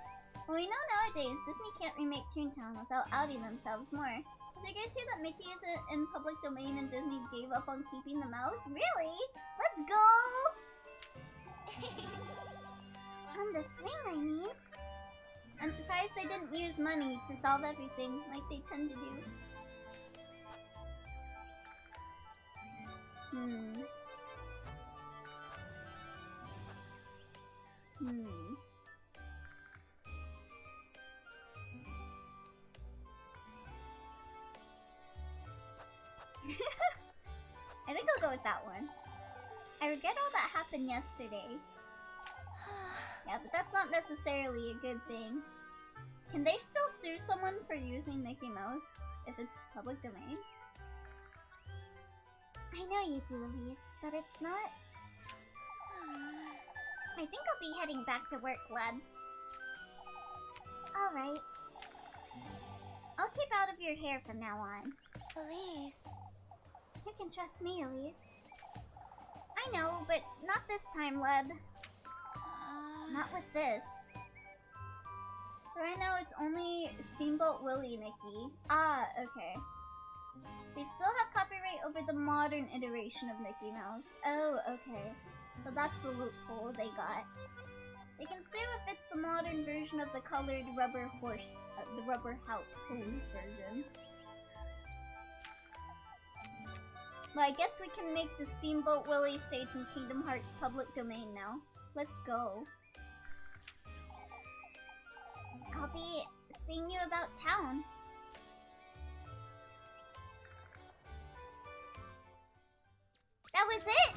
Well, we know nowadays Disney can't remake Toontown without outing themselves more. Did you guys hear that Mickey is in public domain and Disney gave up on keeping the mouse? Really? Let's go! On the swing, I mean. I'm surprised they didn't use money to solve everything like they tend to do. I think I'll go with that one. I regret all that happened yesterday. Yeah, but that's not necessarily a good thing. Can they still sue someone for using Mickey Mouse if it's public domain? I know you do, Elise, but it's not... I think I'll be heading back to work, Leb. Alright. I'll keep out of your hair from now on. Elise. You can trust me, Elise. I know, but not this time, Leb. Not with this. Right now, it's only Steamboat Willie Mickey. Ah, okay. They still have copyright over the modern iteration of Mickey Mouse. Oh, okay. So that's the loophole they got. They can sue if it's the modern version of the colored rubber horse, the rubber hose version. But I guess we can make the Steamboat Willie stage in Kingdom Hearts public domain now. Let's go. I'll be seeing you about town. That was it?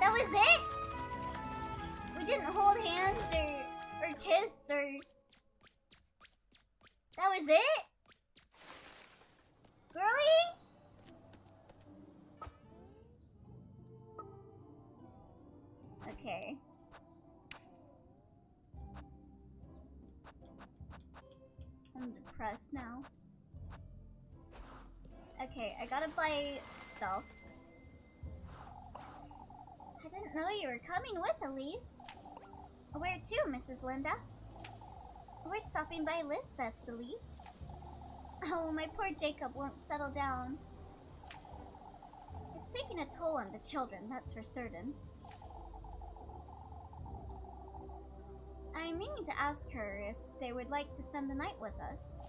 That was it? We didn't hold hands or kiss or... That was it? Girlie? Okay. I'm depressed now. Okay, I gotta buy stuff. I didn't know you were coming with, Elise. Where to, Mrs. Linda? We're stopping by Lisbeth's, Elise. Oh, my poor Jacob won't settle down. It's taking a toll on the children, that's for certain. I'm meaning to ask her if they would like to spend the night with us.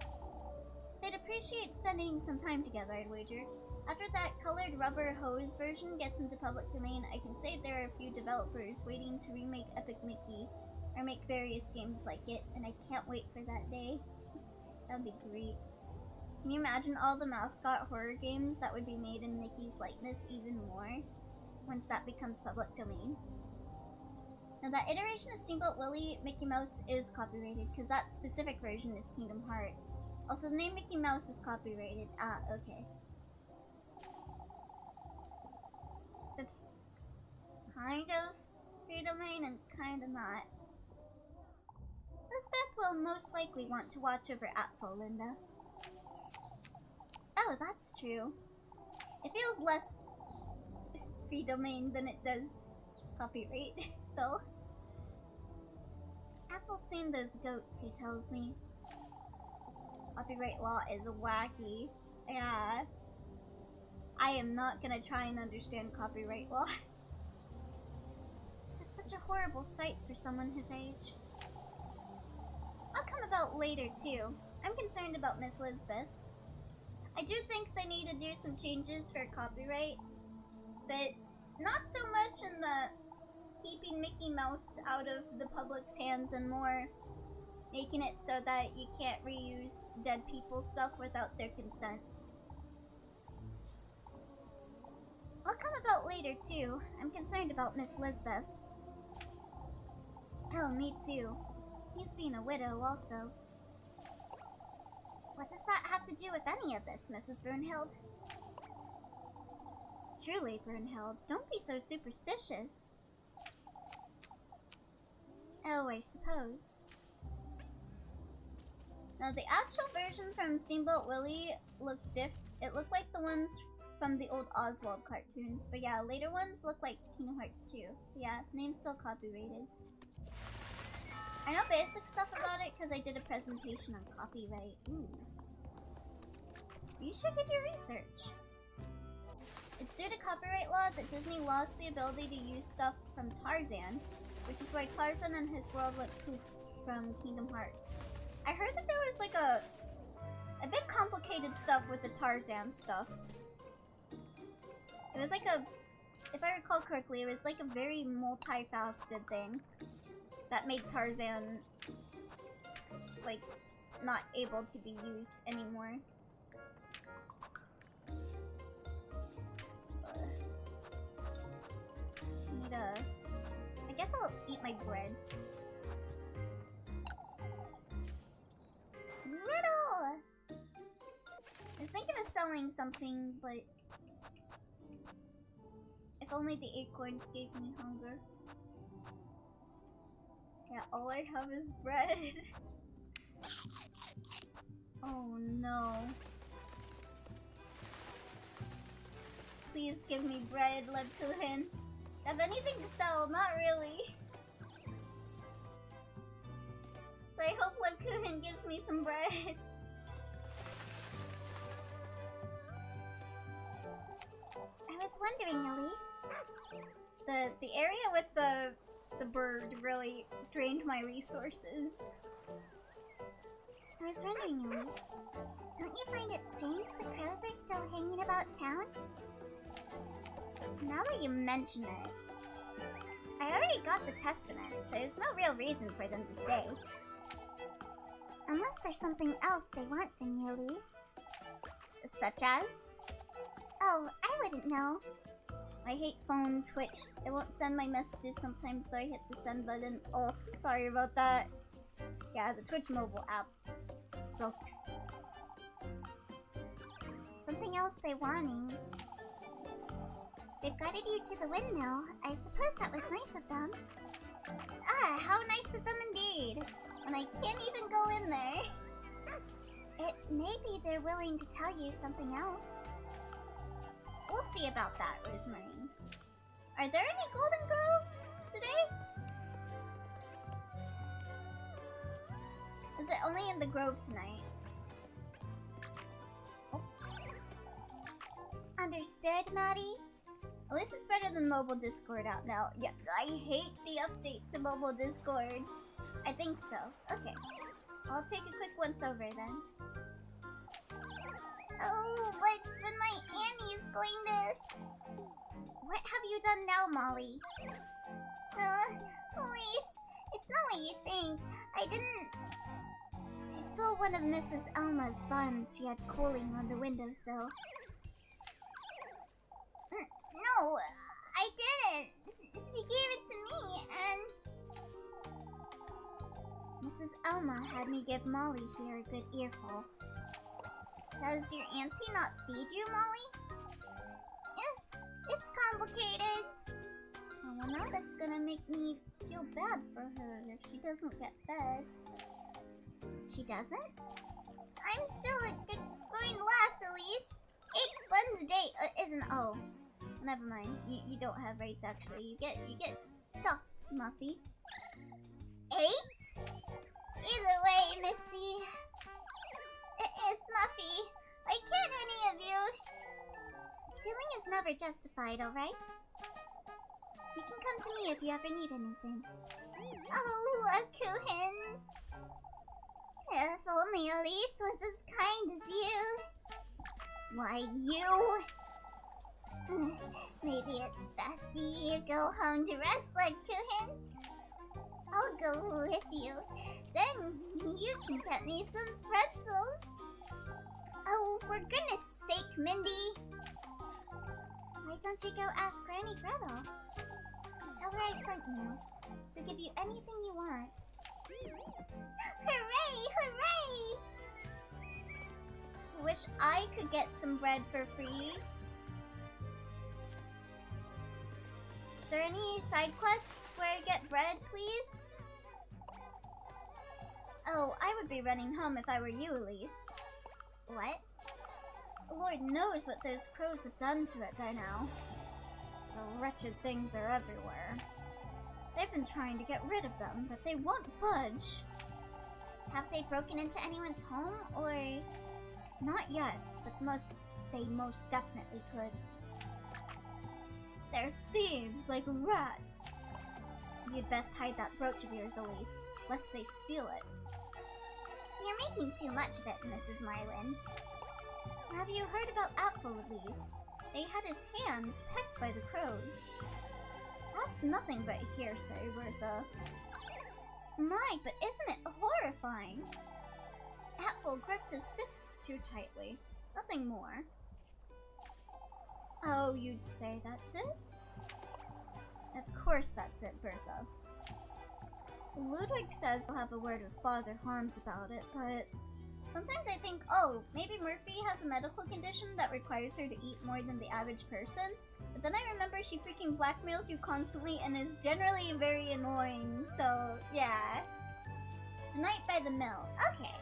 They'd appreciate spending some time together, I'd wager. After that colored rubber hose version gets into public domain, I can say there are a few developers waiting to remake Epic Mickey. Or make various games like it, and I can't wait for that day. That'd be great. Can you imagine all the mascot horror games that would be made in Mickey's likeness even more once that becomes public domain? Now that iteration of Steamboat Willie Mickey Mouse is copyrighted because that specific version is Kingdom Heart. Also, the name Mickey Mouse is copyrighted. Ah, okay. That's kind of free domain and kind of not. Lisbeth will most likely want to watch over Apfel, Linda. Oh, that's true. It feels less free domain than it does copyright, though. Apfel's seen those goats, he tells me. Copyright law is wacky. Yeah. I am not gonna try and understand copyright law. That's such a horrible sight for someone his age. I'll come about later, too. I'm concerned about Miss Lisbeth. I do think they need to do some changes for copyright, but not so much in the keeping Mickey Mouse out of the public's hands and more making it so that you can't reuse dead people's stuff without their consent. I'll come about later, too. I'm concerned about Miss Lisbeth. Oh, me too. He's being a widow, also. What does that have to do with any of this, Mrs. Brunhild? Truly, Brunhild, don't be so superstitious. Oh, I suppose. Now, the actual version from Steamboat Willie looked it looked like the ones from the old Oswald cartoons, but yeah, later ones look like Kingdom Hearts 2. Yeah, name's still copyrighted. I know basic stuff about it because I did a presentation on copyright. Ooh. You sure did your research. It's due to copyright law that Disney lost the ability to use stuff from Tarzan, which is why Tarzan and his world went poof from Kingdom Hearts. I heard that there was like a bit complicated stuff with the Tarzan stuff. It was like if I recall correctly, it was like a very multifaceted thing that made Tarzan, like, not able to be used anymore. I guess I'll eat my bread. Riddle! I was thinking of selling something, but if only the acorns gave me hunger. Yeah, all I have is bread. Oh no. Please give me bread, Lebkuchen. Have anything to sell? Not really. So I hope Lebkuchen gives me some bread. I was wondering, Elise. The area with the bird really drained my resources. I was wondering, Elise. Don't you find it strange the crows are still hanging about town? Now that you mention it, I already got the testament. There's no real reason for them to stay. Unless there's something else they want from you, Elise. Such as? Oh, I wouldn't know. I hate phone Twitch. It won't send my messages sometimes though I hit the send button. Oh, sorry about that. Yeah, the Twitch mobile app sucks. Something else they wanting. They've guided you to the windmill. I suppose that was nice of them. Ah, how nice of them indeed. And I can't even go in there. Maybe they're willing to tell you something else. We'll see about that, Rosemarine. Are there any golden girls today? Is it only in the Grove tonight? Oh. Understood, Maddie? At least it's better than mobile Discord out now. Yeah, I hate the update to mobile Discord. I think so. Okay. I'll take a quick once over then. Oh, but my Annie's going to... What have you done now, Molly? Elise, It's not what you think. I didn't... She stole one of Mrs. Alma's buns she had cooling on the windowsill. No, I didn't. She gave it to me, and... Mrs. Alma had me give Molly here a good earful. Does your auntie not feed you, Molly? It's complicated. Oh, well, now that's gonna make me feel bad for her if she doesn't get fed. She doesn't? I'm still going last, Elise. 8 buns a day isn't... Oh, never mind. You don't have rights, actually. You get stuffed, Muffy. 8? Either way, Missy. It's Muffy. Why can't any of you... Stealing is never justified, alright? You can come to me if you ever need anything. Oh, Akuhin. If only Elise was as kind as you. Why, you... Maybe it's best you go home to rest, like Kuhin. I'll go with you. Then you can get me some pretzels. Oh, for goodness sake, Mindy. Why don't you go ask Granny Gretel? Tell her I sent you. She'll give you anything you want. Hooray! Hooray! Wish I could get some bread for free. Is there any side quests where I get bread, please? Oh, I would be running home if I were you, Elise. What? Lord knows what those crows have done to it by now. The wretched things are everywhere. They've been trying to get rid of them, but they won't budge. Have they broken into anyone's home, or... Not yet, but they most definitely could. They're thieves like rats. You'd best hide that brooch of yours, Elise, lest they steal it. You're making too much of it, Mrs. Marlin. Have you heard about Apfel, Elise? They had his hands pecked by the crows. That's nothing but hearsay, Bertha. My, but isn't it horrifying? Apfel gripped his fists too tightly. Nothing more. Oh, you'd say that's it? Of course that's it, Bertha. Ludwig says he'll have a word with Father Hans about it, but sometimes I think, oh, maybe Murphy has a medical condition that requires her to eat more than the average person, but then I remember she freaking blackmails you constantly and is generally very annoying, so yeah. Tonight by the mill. Okay.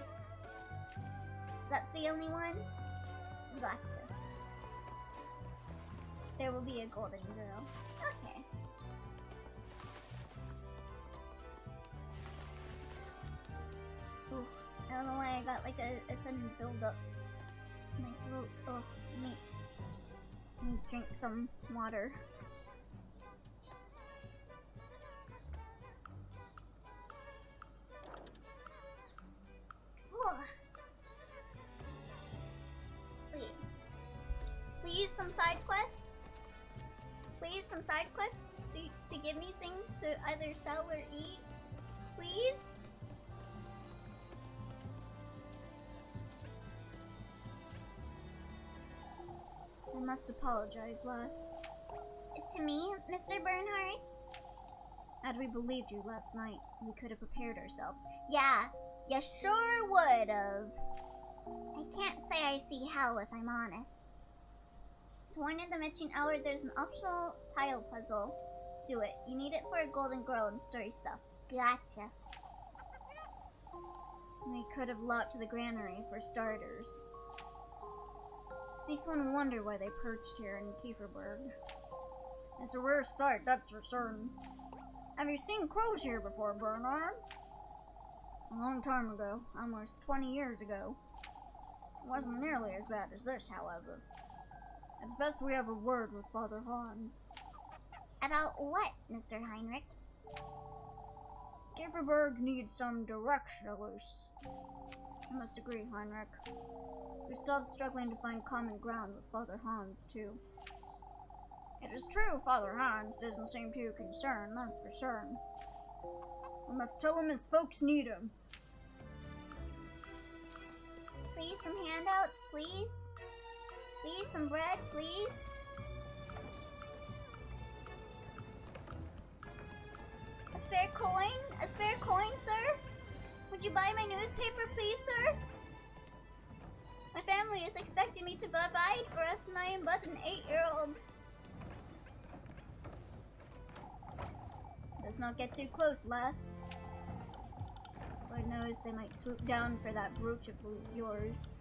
So that's the only one? Gotcha. There will be a golden girl. Okay. Ooh, I don't know why I got like a sudden build up. My throat. Oh, let me drink some water. Ooh. Please some side quests? Please some side quests to give me things to either sell or eat? Please? I must apologize, Les. To me, Mr. Bernhardt? Had we believed you last night, we could have prepared ourselves. Yeah, you sure would have. I can't say I see how, if I'm honest. To warn in the Mitching Hour, there's an optional tile puzzle. Do it. You need it for a golden girl and story stuff. Gotcha. We could have locked the granary for starters. Makes one wonder why they perched here in Kieferberg. It's a rare sight, that's for certain. Have you seen crows here before, Bernard? A long time ago, almost 20 years ago. It wasn't nearly as bad as this, however. It's best we have a word with Father Hans. About what, Mr. Heinrich? Kieferberg needs some direction, Elise. I must agree, Heinrich. We stopped struggling to find common ground with Father Hans, too. It is true Father Hans doesn't seem too concerned, that's for certain. Must tell him his folks need him. Please, some handouts, please. Please, some bread, please. A spare coin? A spare coin, sir? Would you buy my newspaper, please, sir? My family is expecting me to provide for us, and I am but an 8-year-old. Let's not get too close, lass. Lord knows they might swoop down for that brooch of yours.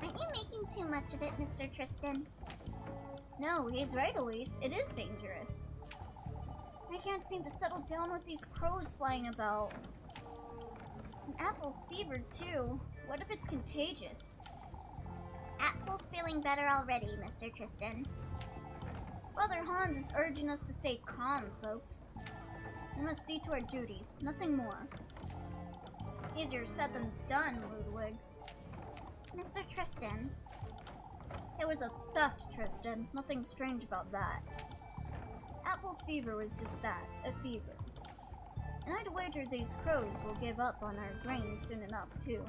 Aren't you making too much of it, Mr. Tristan? No, he's right, Elise. It is dangerous. I can't seem to settle down with these crows flying about. And Apple's fever, too. What if it's contagious? Apple's feeling better already, Mr. Tristan. Brother Hans is urging us to stay calm, folks. We must see to our duties, nothing more. Easier said than done, Ludwig. Mr. Tristan. It was a theft, Tristan. Nothing strange about that. Apple's fever was just that, a fever. And I'd wager these crows will give up on our grain soon enough, too.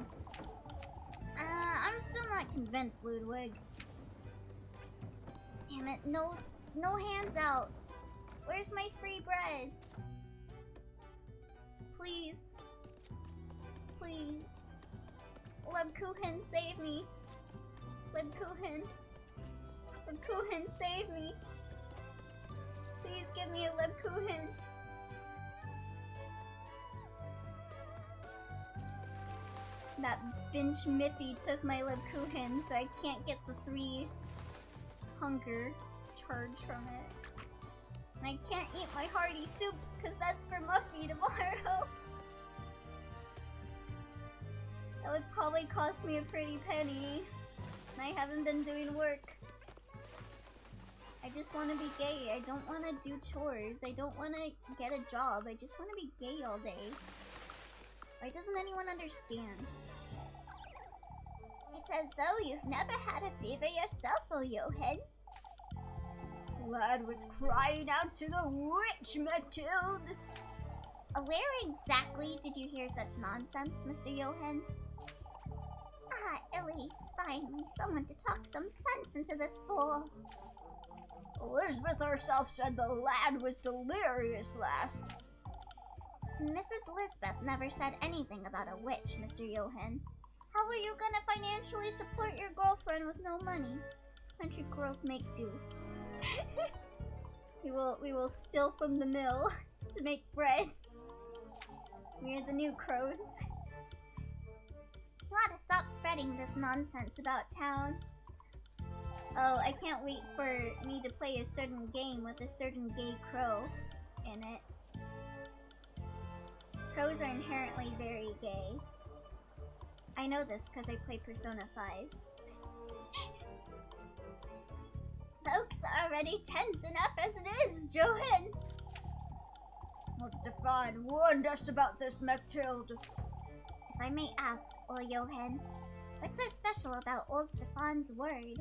I'm still not convinced, Ludwig. Damn it, no handouts. Where's my free bread? Please. Please. Lebkuchen, save me. Lebkuchen. Lebkuchen, save me. Please give me a Lebkuchen. That binge Miffy took my Lebkuchen, so I can't get the 3 hunger charge from it. And I can't eat my hearty soup, because that's for Muffy tomorrow. That would probably cost me a pretty penny. And I haven't been doing work. I just want to be gay. I don't want to do chores. I don't want to get a job. I just want to be gay all day. Why doesn't anyone understand? It's as though you've never had a fever yourself, oh Johan. Lad was crying out to the witch, Mathilde. Where exactly did you hear such nonsense, Mr. Johan? Ah, Elise, finally someone to talk some sense into this fool. Elizabeth herself said the lad was delirious, lass. Mrs. Lisbeth never said anything about a witch, Mr. Johan. How are you gonna financially support your girlfriend with no money? Country girls make do. we will steal from the mill to make bread. We're the new crows. You ought to stop spreading this nonsense about town. Oh, I can't wait for me to play a certain game with a certain gay crow in it. Crows are inherently very gay. I know this because I play Persona 5. Folks are already tense enough as it is, Johan! Old Stefan warned us about this, Mathilde. If I may ask, old Johan, what's so special about old Stefan's word?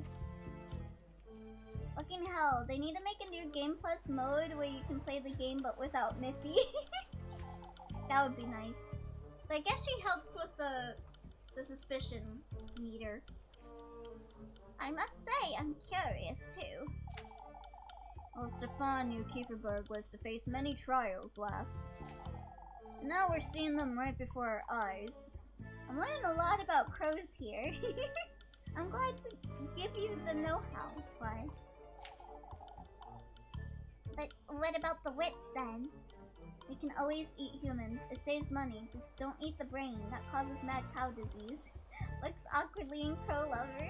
Fucking hell, they need to make a new Game Plus mode where you can play the game but without Miffy. That would be nice. But I guess she helps with the suspicion meter. I must say, I'm curious too. Well, Stefan knew Kieferberg was to face many trials, lass. And now we're seeing them right before our eyes. I'm learning a lot about crows here. I'm glad to give you the know-how. Why? But what about the witch then? We can always eat humans. It saves money. Just don't eat the brain. That causes mad cow disease. Looks awkwardly in Crow Lover.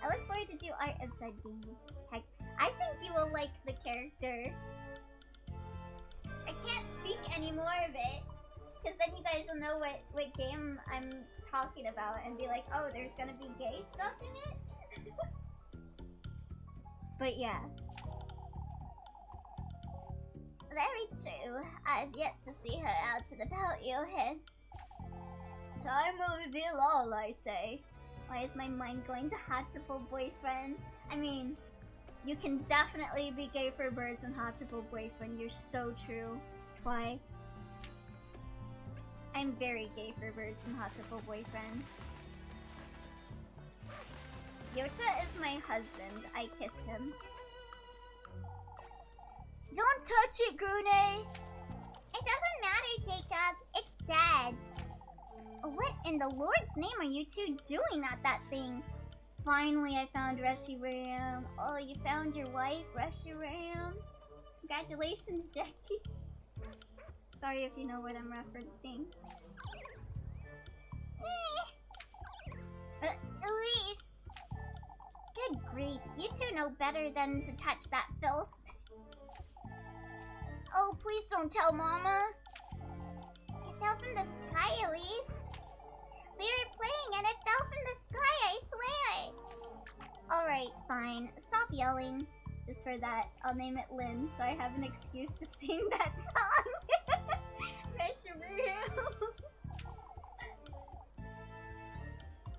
I look forward to do art of said game. Heck, I think you will like the character. I can't speak any more of it, because then you guys will know what game I'm talking about and be like, oh, there's gonna be gay stuff in it? But yeah. Very true. I've yet to see her out and about, Johan. Time will reveal all, I say. Why is my mind going to Hatoful boyfriend? I mean, you can definitely be gay for birds and Hatoful boyfriend. You're so true. Why? I'm very gay for birds and Hotsupo boyfriend. Yota is my husband. I kiss him. Don't touch it, Grune! It doesn't matter, Jacob. It's dead. What in the Lord's name are you two doing at that thing? Finally, I found Reshiram. Oh, you found your wife, Reshiram? Congratulations, Jackie. Sorry if you know what I'm referencing. Elise! Good grief, you two know better than to touch that filth. Oh, please don't tell Mama. It fell from the sky, Elise. We were playing and it fell from the sky, I swear. Alright, fine. Stop yelling. Just for that, I'll name it Lynn, so I have an excuse to sing that song. Reshiram.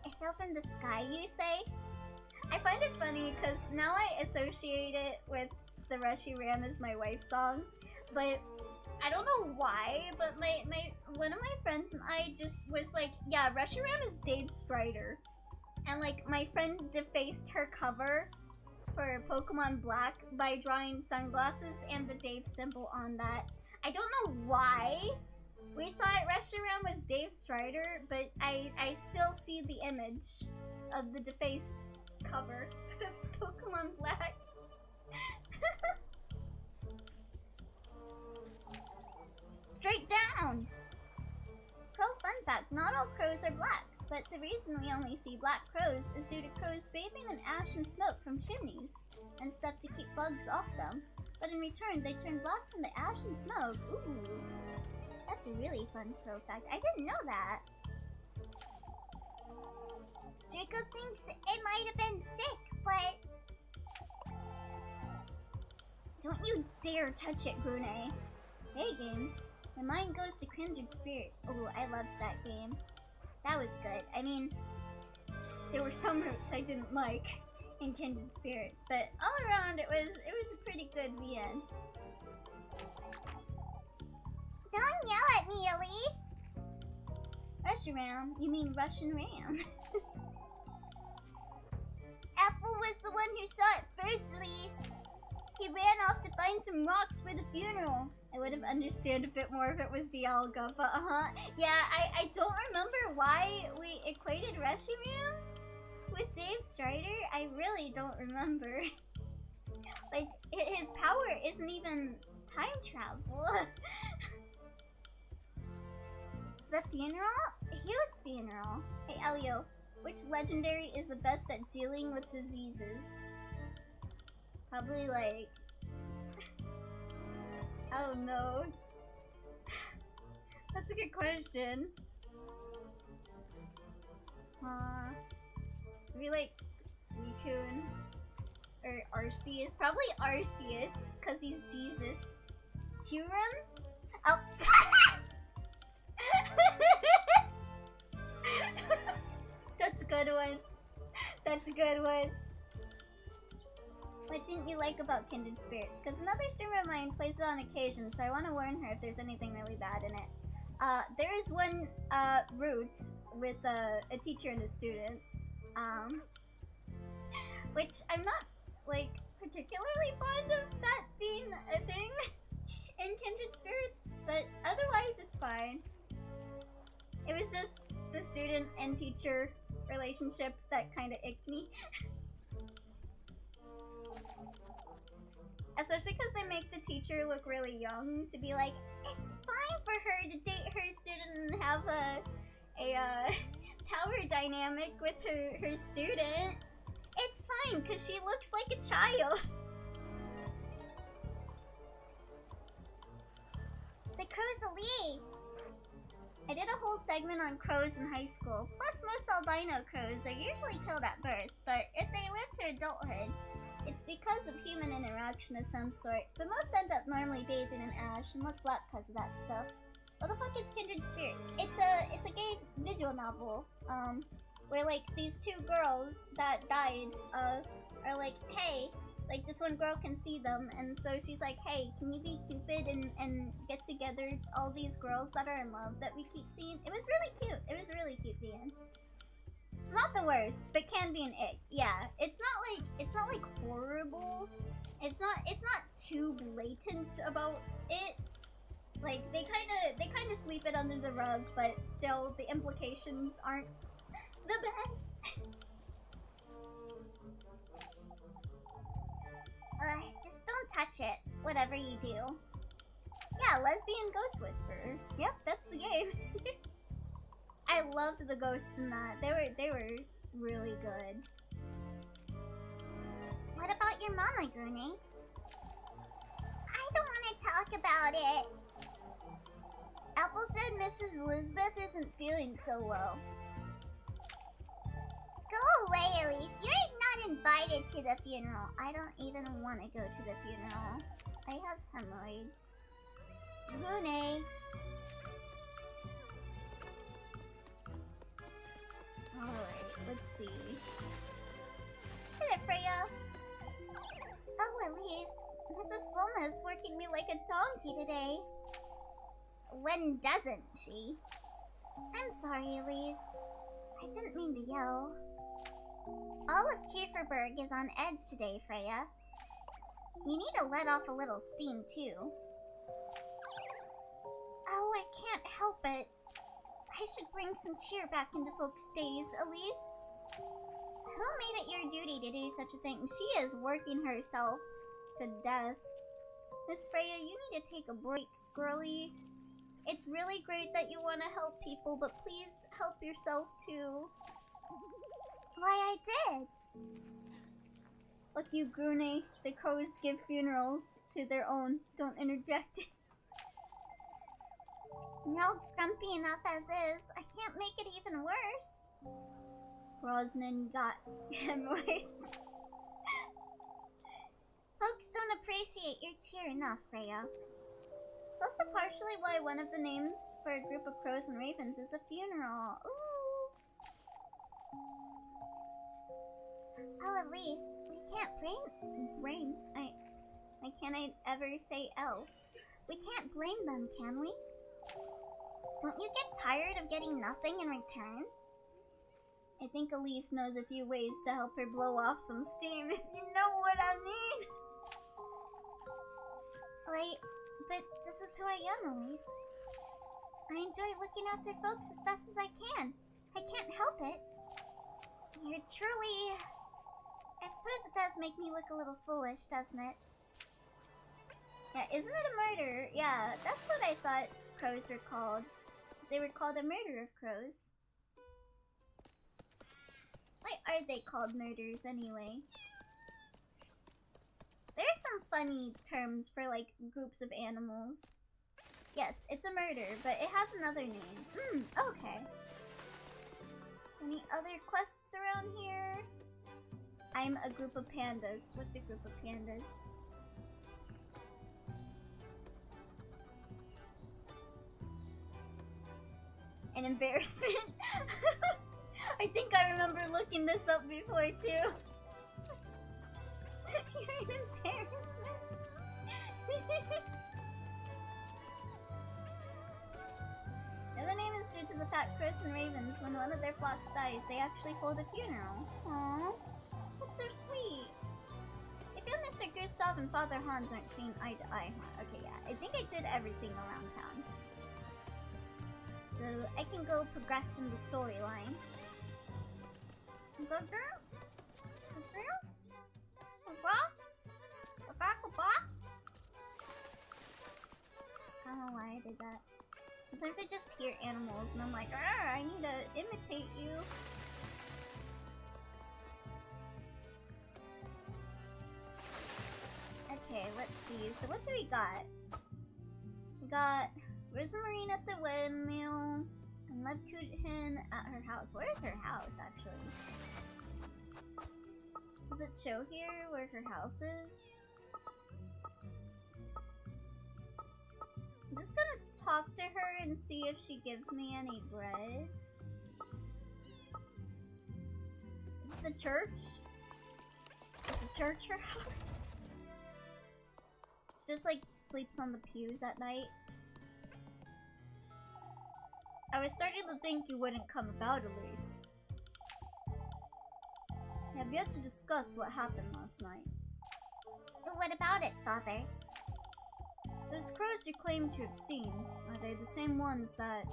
It fell from the sky, you say? I find it funny because now I associate it with the Reshiram as my wife song, but I don't know why, but one of my friends and I just was like, yeah, Reshiram is Dave Strider. And like my friend defaced her cover for Pokemon Black by drawing sunglasses and the Dave symbol on that. I don't know why we thought Reshiram was Dave Strider, but I still see the image of the defaced cover of Pokemon Black. Straight down! Crow fun fact, not all crows are black, but the reason we only see black crows is due to crows bathing in ash and smoke from chimneys and stuff to keep bugs off them. But in return, they turn black from the ash and smoke. Ooh, that's a really fun crow fact. I didn't know that. Jacob thinks it might have been sick, but... Don't you dare touch it, Brune. Hey, games. My mind goes to Kindred Spirits. Oh, I loved that game. That was good. I mean, there were some routes I didn't like in Kindred Spirits, but all around it was a pretty good VN. Don't yell at me, Elise! Reshiram? You mean Russian Ram? Apple was the one who saw it first, Elise. He ran off to find some rocks for the funeral. I would have understood a bit more if it was Dialga, but yeah, I don't remember why we equated Reshiram with Dave Strider. I really don't remember. Like, his power isn't even time travel. The funeral? Hugh's funeral. Hey, Elio, which legendary is the best at dealing with diseases? Probably like... I don't know. That's a good question. Maybe like Suicune or Arceus. Probably Arceus, cause he's Jesus. Huron? Oh. That's a good one. That's a good one. What didn't you like about Kindred Spirits? Because another streamer of mine plays it on occasion, so I want to warn her if there's anything really bad in it. There is one route with a teacher and a student, which I'm not like particularly fond of that being a thing in Kindred Spirits, but otherwise it's fine. It was just the student and teacher relationship that kind of icked me. Especially because they make the teacher look really young to be like, it's fine for her to date her student and have a power dynamic with her student. It's fine because she looks like a child. The crow's Elise. I did a whole segment on crows in high school. Plus, most albino crows are usually killed at birth, but if they live to adulthood, it's because of human interaction of some sort, but most end up normally bathing in ash and look black because of that stuff. What the fuck is Kindred Spirits? It's a gay visual novel, where like these two girls that died are like, hey, like this one girl can see them, and so she's like, hey, can you be Cupid and get together all these girls that are in love that we keep seeing? It was really cute. It was really cute, Vian. It's not the worst, but can be an ick. Yeah, it's not like horrible. It's not too blatant about it. Like they kind of sweep it under the rug, but still the implications aren't the best. Just don't touch it, whatever you do. Yeah, lesbian ghost whisperer. Yep, that's the game. I loved the ghosts in that. They were really good. What about your mama, Gurney? I don't want to talk about it. Apple said Mrs. Elizabeth isn't feeling so well. Go away, Elise. You're not invited to the funeral. I don't even want to go to the funeral. I have hemorrhoids. Gune. Alright, let's see. Hello, Freya. Oh, Elise. Mrs. Wilma is working me like a donkey today. When doesn't she? I'm sorry, Elise. I didn't mean to yell. All of Kieferberg is on edge today, Freya. You need to let off a little steam, too. Oh, I can't help it. I should bring some cheer back into folks' days, Elise. Who made it your duty to do such a thing? She is working herself to death. Miss Freya, you need to take a break, girlie. It's really great that you want to help people, but please help yourself too. Why, I did. Look, you Grune, the crows give funerals to their own. Don't interject. You're all grumpy enough as is. I can't make it even worse. Rosnan got hemorrhoids. Folks don't appreciate your cheer enough, Freya. It's also partially why one of the names for a group of crows and ravens is a funeral. Ooh. Oh, Elise, we can't blame. Why can't I ever say L? We can't blame them, can we? Don't you get tired of getting nothing in return? I think Elise knows a few ways to help her blow off some steam, if you know what I mean. Wait, but this is who I am, Elise. I enjoy looking after folks as best as I can. I can't help it. You're truly... I suppose it does make me look a little foolish, doesn't it? Yeah, isn't it a murder? Yeah, that's what I thought crows were called. They were called a murder of crows. Why are they called murders anyway? There's some funny terms for like groups of animals. Yes, it's a murder, but it has another name. Okay. Any other quests around here? I'm a group of pandas. What's a group of pandas? An embarrassment? I think I remember looking this up before too. You're an embarrassment. The other name is due to the fact crows and ravens, when one of their flocks dies, they actually hold a funeral. Aww, that's so sweet. I feel Mr. Gustav and Father Hans aren't seeing eye to eye. Okay, yeah, I think I did everything around town. So I can go progress in the storyline. Go girl? Go girl? Go girl? Go back, go back? I don't know why I did that. Sometimes I just hear animals and I'm like, I need to imitate you. Okay, let's see. So what do we got? We got Rosamarine at the windmill and Lebkuchen at her house. Where is her house, actually? Does it show here where her house is? I'm just gonna talk to her and see if she gives me any bread. Is it the church? Is the church her house? Just like sleeps on the pews at night. I was starting to think you wouldn't come about, Elise. I have yet to discuss what happened last night. What about it, Father? Those crows you claim to have seen, are they the same ones that...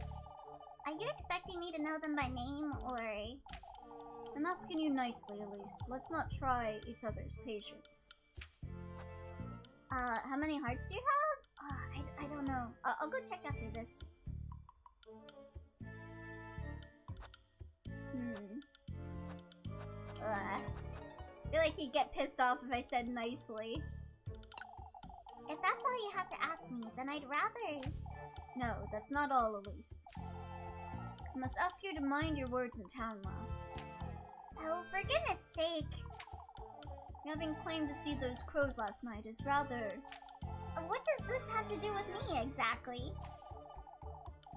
Are you expecting me to know them by name, or... I'm asking you nicely, Elise. Let's not try each other's patience. How many hearts do you have? I don't know. I'll go check after this. I feel like he'd get pissed off if I said nicely. If that's all you have to ask me, then I'd rather... No, that's not all, Elise. I must ask you to mind your words in town, lass. Oh, for goodness sake. Having claimed to see those crows last night is rather... What does this have to do with me, exactly?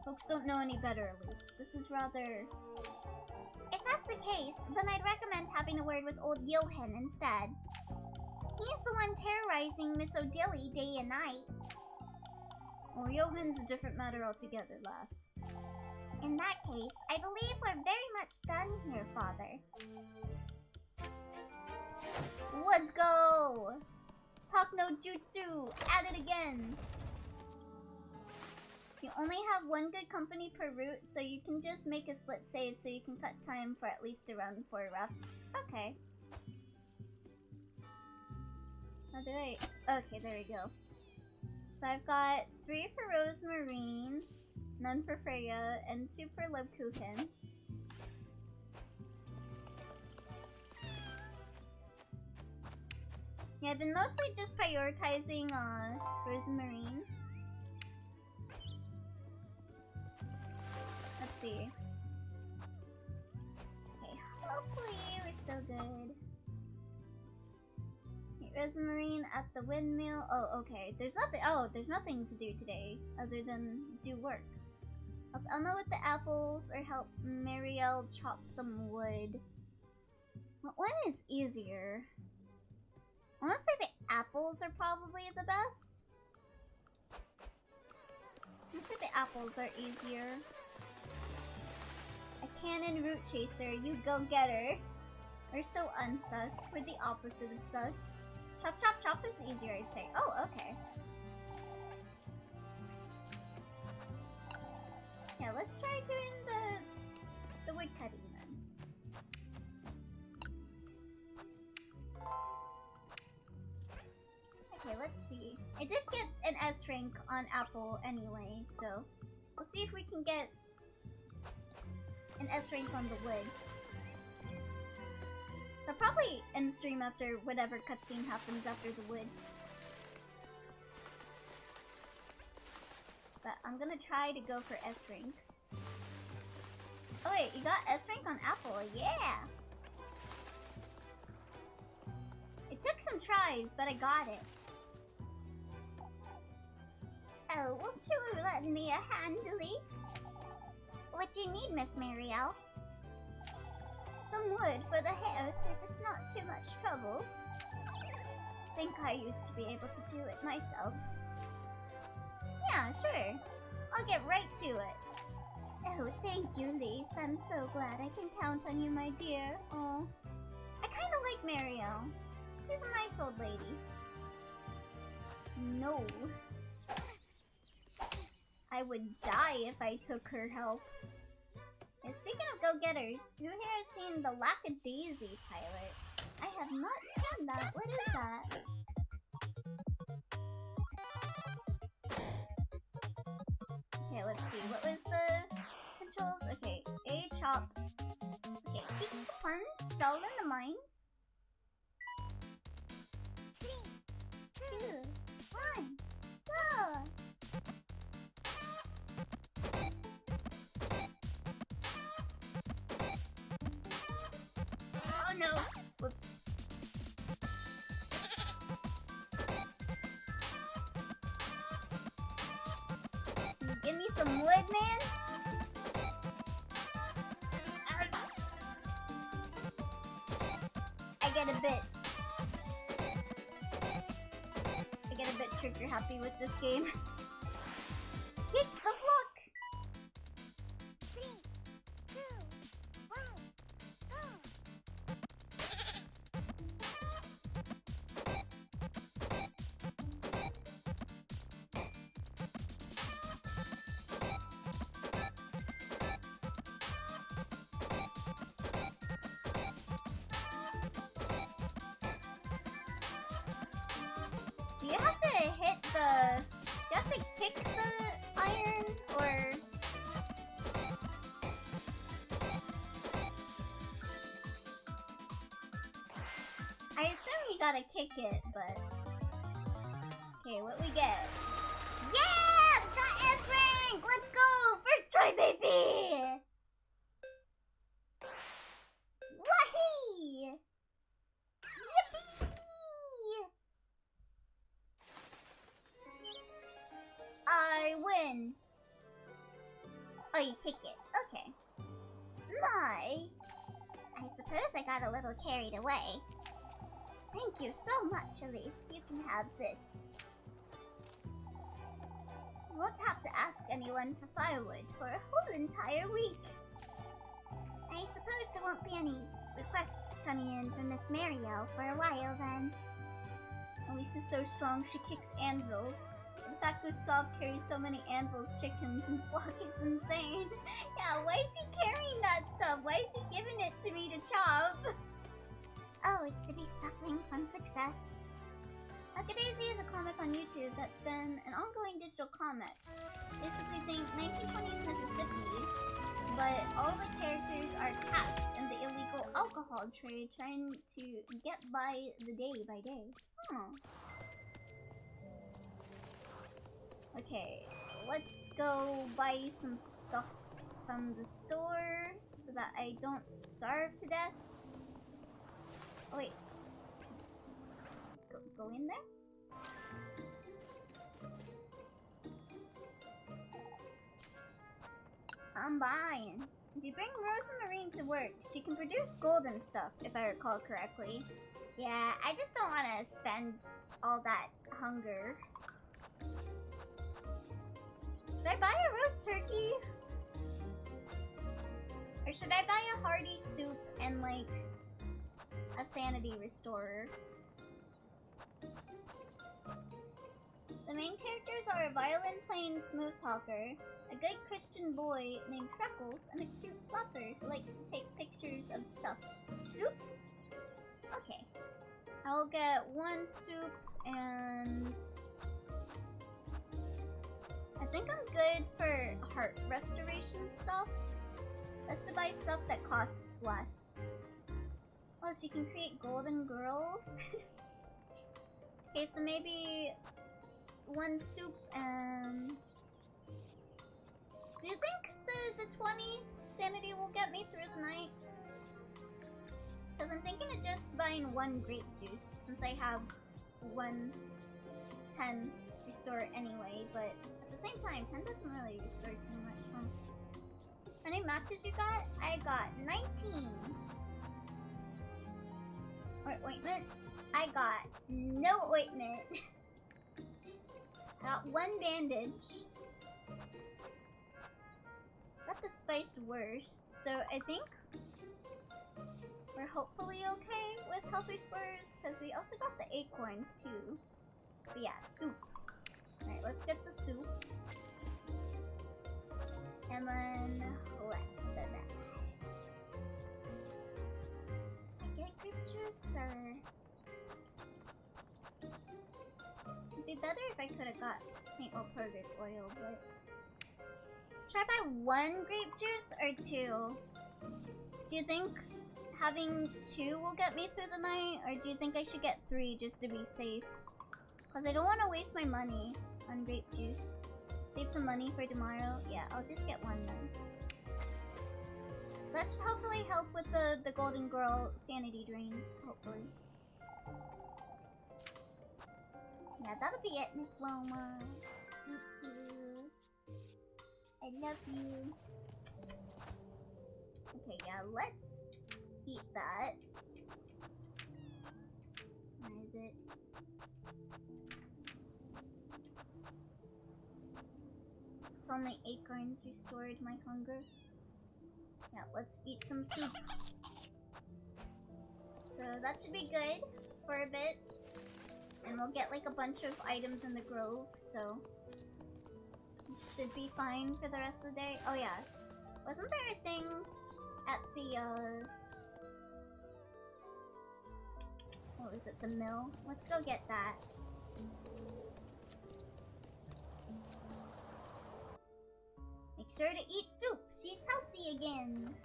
Folks don't know any better, Elise. This is rather... If that's the case, then I'd recommend having a word with old Johan instead. He's the one terrorizing Miss Odili day and night. Well, Johan's a different matter altogether, lass. In that case, I believe we're very much done here, Father. Let's go! Talk no jutsu! At it again! You only have one good company per route, so you can just make a split save so you can cut time for at least around 4 reps. Okay. How do I... Okay, there we go. So I've got 3 for Rosemarine, none for Freya, and 2 for Lebkuchen. Yeah, I've been mostly just prioritizing Rosemarine. Let's see. Okay, hopefully we're still good. Okay, Rosemarine at the windmill. Oh, okay. There's nothing to do today other than do work. Help Elma with the apples or help Marielle chop some wood. What one is easier? I want to say the apples are probably the best. Let's say the apples are easier. A cannon root chaser, you go getter. We're so unsus. We're the opposite of sus. Chop chop chop is easier, I'd say. Oh, okay. Yeah, let's try doing the wood cutting then. Okay, let's see. I did get an S rank on Apple anyway, so we'll see if we can get an S rank on the wood. So I'll probably end stream after whatever cutscene happens after the wood. But I'm gonna try to go for S rank. Oh wait, you got S rank on Apple, yeah! It took some tries, but I got it. Oh, won't you lend me a hand, Elise? What do you need, Miss Marielle? Some wood for the hearth, if it's not too much trouble. I think I used to be able to do it myself. Yeah, sure. I'll get right to it. Oh, thank you, Elise. I'm so glad I can count on you, my dear. Oh, I kind of like Marielle. She's a nice old lady. No. I would die if I took her help. And speaking of go-getters, who here has seen the Lackadaisy pilot? I have not seen that. What is that? Okay, let's see. What was the controls? Okay, A chop. Okay, keep the punch, dull in the mine. 3, 2, 1, go! Oh no! Whoops. Can you give me some wood, man? I get a bit trigger happy with this game. Kick the block! 3, 2, 1, go! Do you have to hit the... Do you have to kick the iron, or... I assume you gotta kick it, but... Okay, what we get? Yeah! We got S rank! Let's go! First try, baby! Wahee! Yippee! I win! Oh, you kick it. Okay. My! I suppose I got a little carried away. Thank you so much, Elise. You can have this. You won't have to ask anyone for firewood for a whole entire week. I suppose there won't be any requests coming in from Miss Mariel for a while then. Elise is so strong she kicks anvils. The fact Gustav carries so many anvils, chickens, and flock is insane. Yeah, why is he carrying that stuff? Why is he giving it to me to chop? Oh, to be suffering from success. Akadaisy is a comic on YouTube that's been an ongoing digital comic. Basically think 1920s Mississippi, but all the characters are cats in the illegal alcohol trade trying to get by the day by day. Okay, let's go buy some stuff from the store so that I don't starve to death. Oh wait. Go in there? I'm buying. If you bring Rosamarine to work, she can produce golden stuff, if I recall correctly. Yeah, I just don't want to spend all that hunger. Should I buy a roast turkey? Or should I buy a hearty soup and, like, a sanity restorer? The main characters are a violin-playing smooth talker, a good Christian boy named Freckles, and a cute flapper who likes to take pictures of stuff. Soup? Okay. I will get one soup and... I think I'm good for heart restoration stuff. Best to buy stuff that costs less. Plus, you can create golden girls. Okay, so maybe one soup and... Do you think the 20 sanity will get me through the night? Because I'm thinking of just buying one grape juice, since I have 110 restore anyway, but at the same time, 10 doesn't really restore too much, huh? How many matches you got? I got 19. Ointment? I got no ointment. Got one bandage. Got the spiced worst, so I think we're hopefully okay with health restores, because we also got the acorns too. But yeah, soup. Alright, let's get the soup. And then what? I get grape juice or... It'd be better if I could have got St. Walpurgis oil, but... Should I buy one grape juice or two? Do you think having two will get me through the night, or do you think I should get 3 just to be safe? Because I don't want to waste my money on grape juice. Save some money for tomorrow. Yeah, I'll just get one then. So that should hopefully help with the Golden Girl sanity drains, hopefully. Yeah, that'll be it, Miss Woma. Thank you. I love you. Okay, yeah, let's eat that. Where is it? Only acorns restored my hunger. Yeah, let's eat some soup. So that should be good for a bit. And we'll get like a bunch of items in the grove, so it should be fine for the rest of the day. Oh yeah, wasn't there a thing at the what was it, the mill? Let's go get that. Make sure to eat soup. She's healthy again.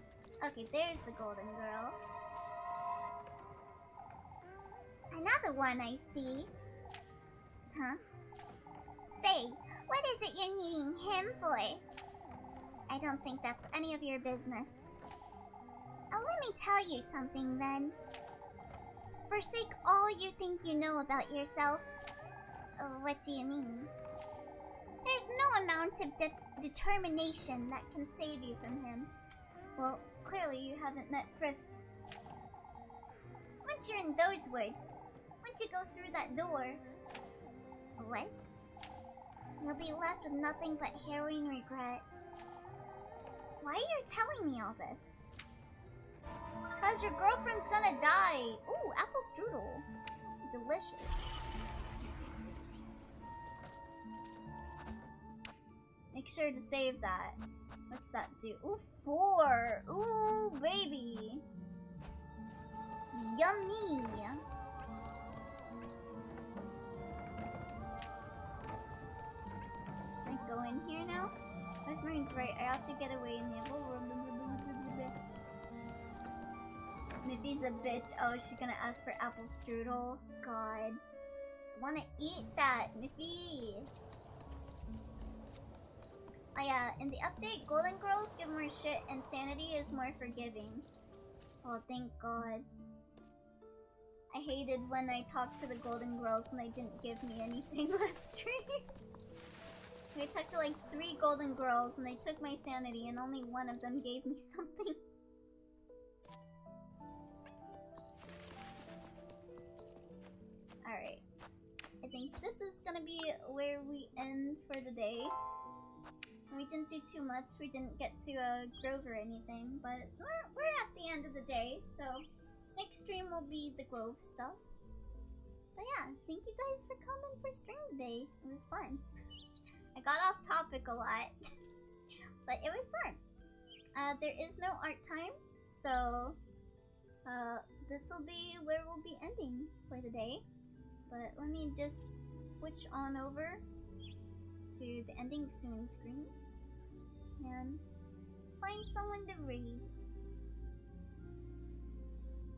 Okay, there's the golden girl. Another one I see. Huh? Say, what is it you're needing him for? I don't think that's any of your business. Let me tell you something then. Forsake all you think you know about yourself. What do you mean? There's no amount of determination that can save you from him. Well, clearly you haven't met Frisk. Once you're in those woods, once you go through that door... What? You'll be left with nothing but harrowing regret. Why are you telling me all this? Cause your girlfriend's gonna die! Ooh, apple strudel. Delicious. Make sure to save that. What's that do? Ooh, 4! Ooh, baby! Yummy! Can I go in here now? Rosemary's right, I ought to get away in here. Miffy's a bitch. Oh, she's gonna ask for apple strudel. God. I wanna eat that, Miffy! Oh yeah, in the update, Golden Girls give more shit and Sanity is more forgiving. Oh, thank God. I hated when I talked to the Golden Girls and they didn't give me anything last stream. I talked to like 3 Golden Girls and they took my sanity and only one of them gave me something. Alright. I think this is gonna be where we end for the day. We didn't do too much. We didn't get to a grove or anything, but we're at the end of the day, so next stream will be the grove stuff. But yeah, thank you guys for coming for stream today. It was fun. I got off topic a lot, but it was fun. There is no art time, so this will be where we'll be ending for the day. But let me just switch on over to the ending soon screen and find someone to raid.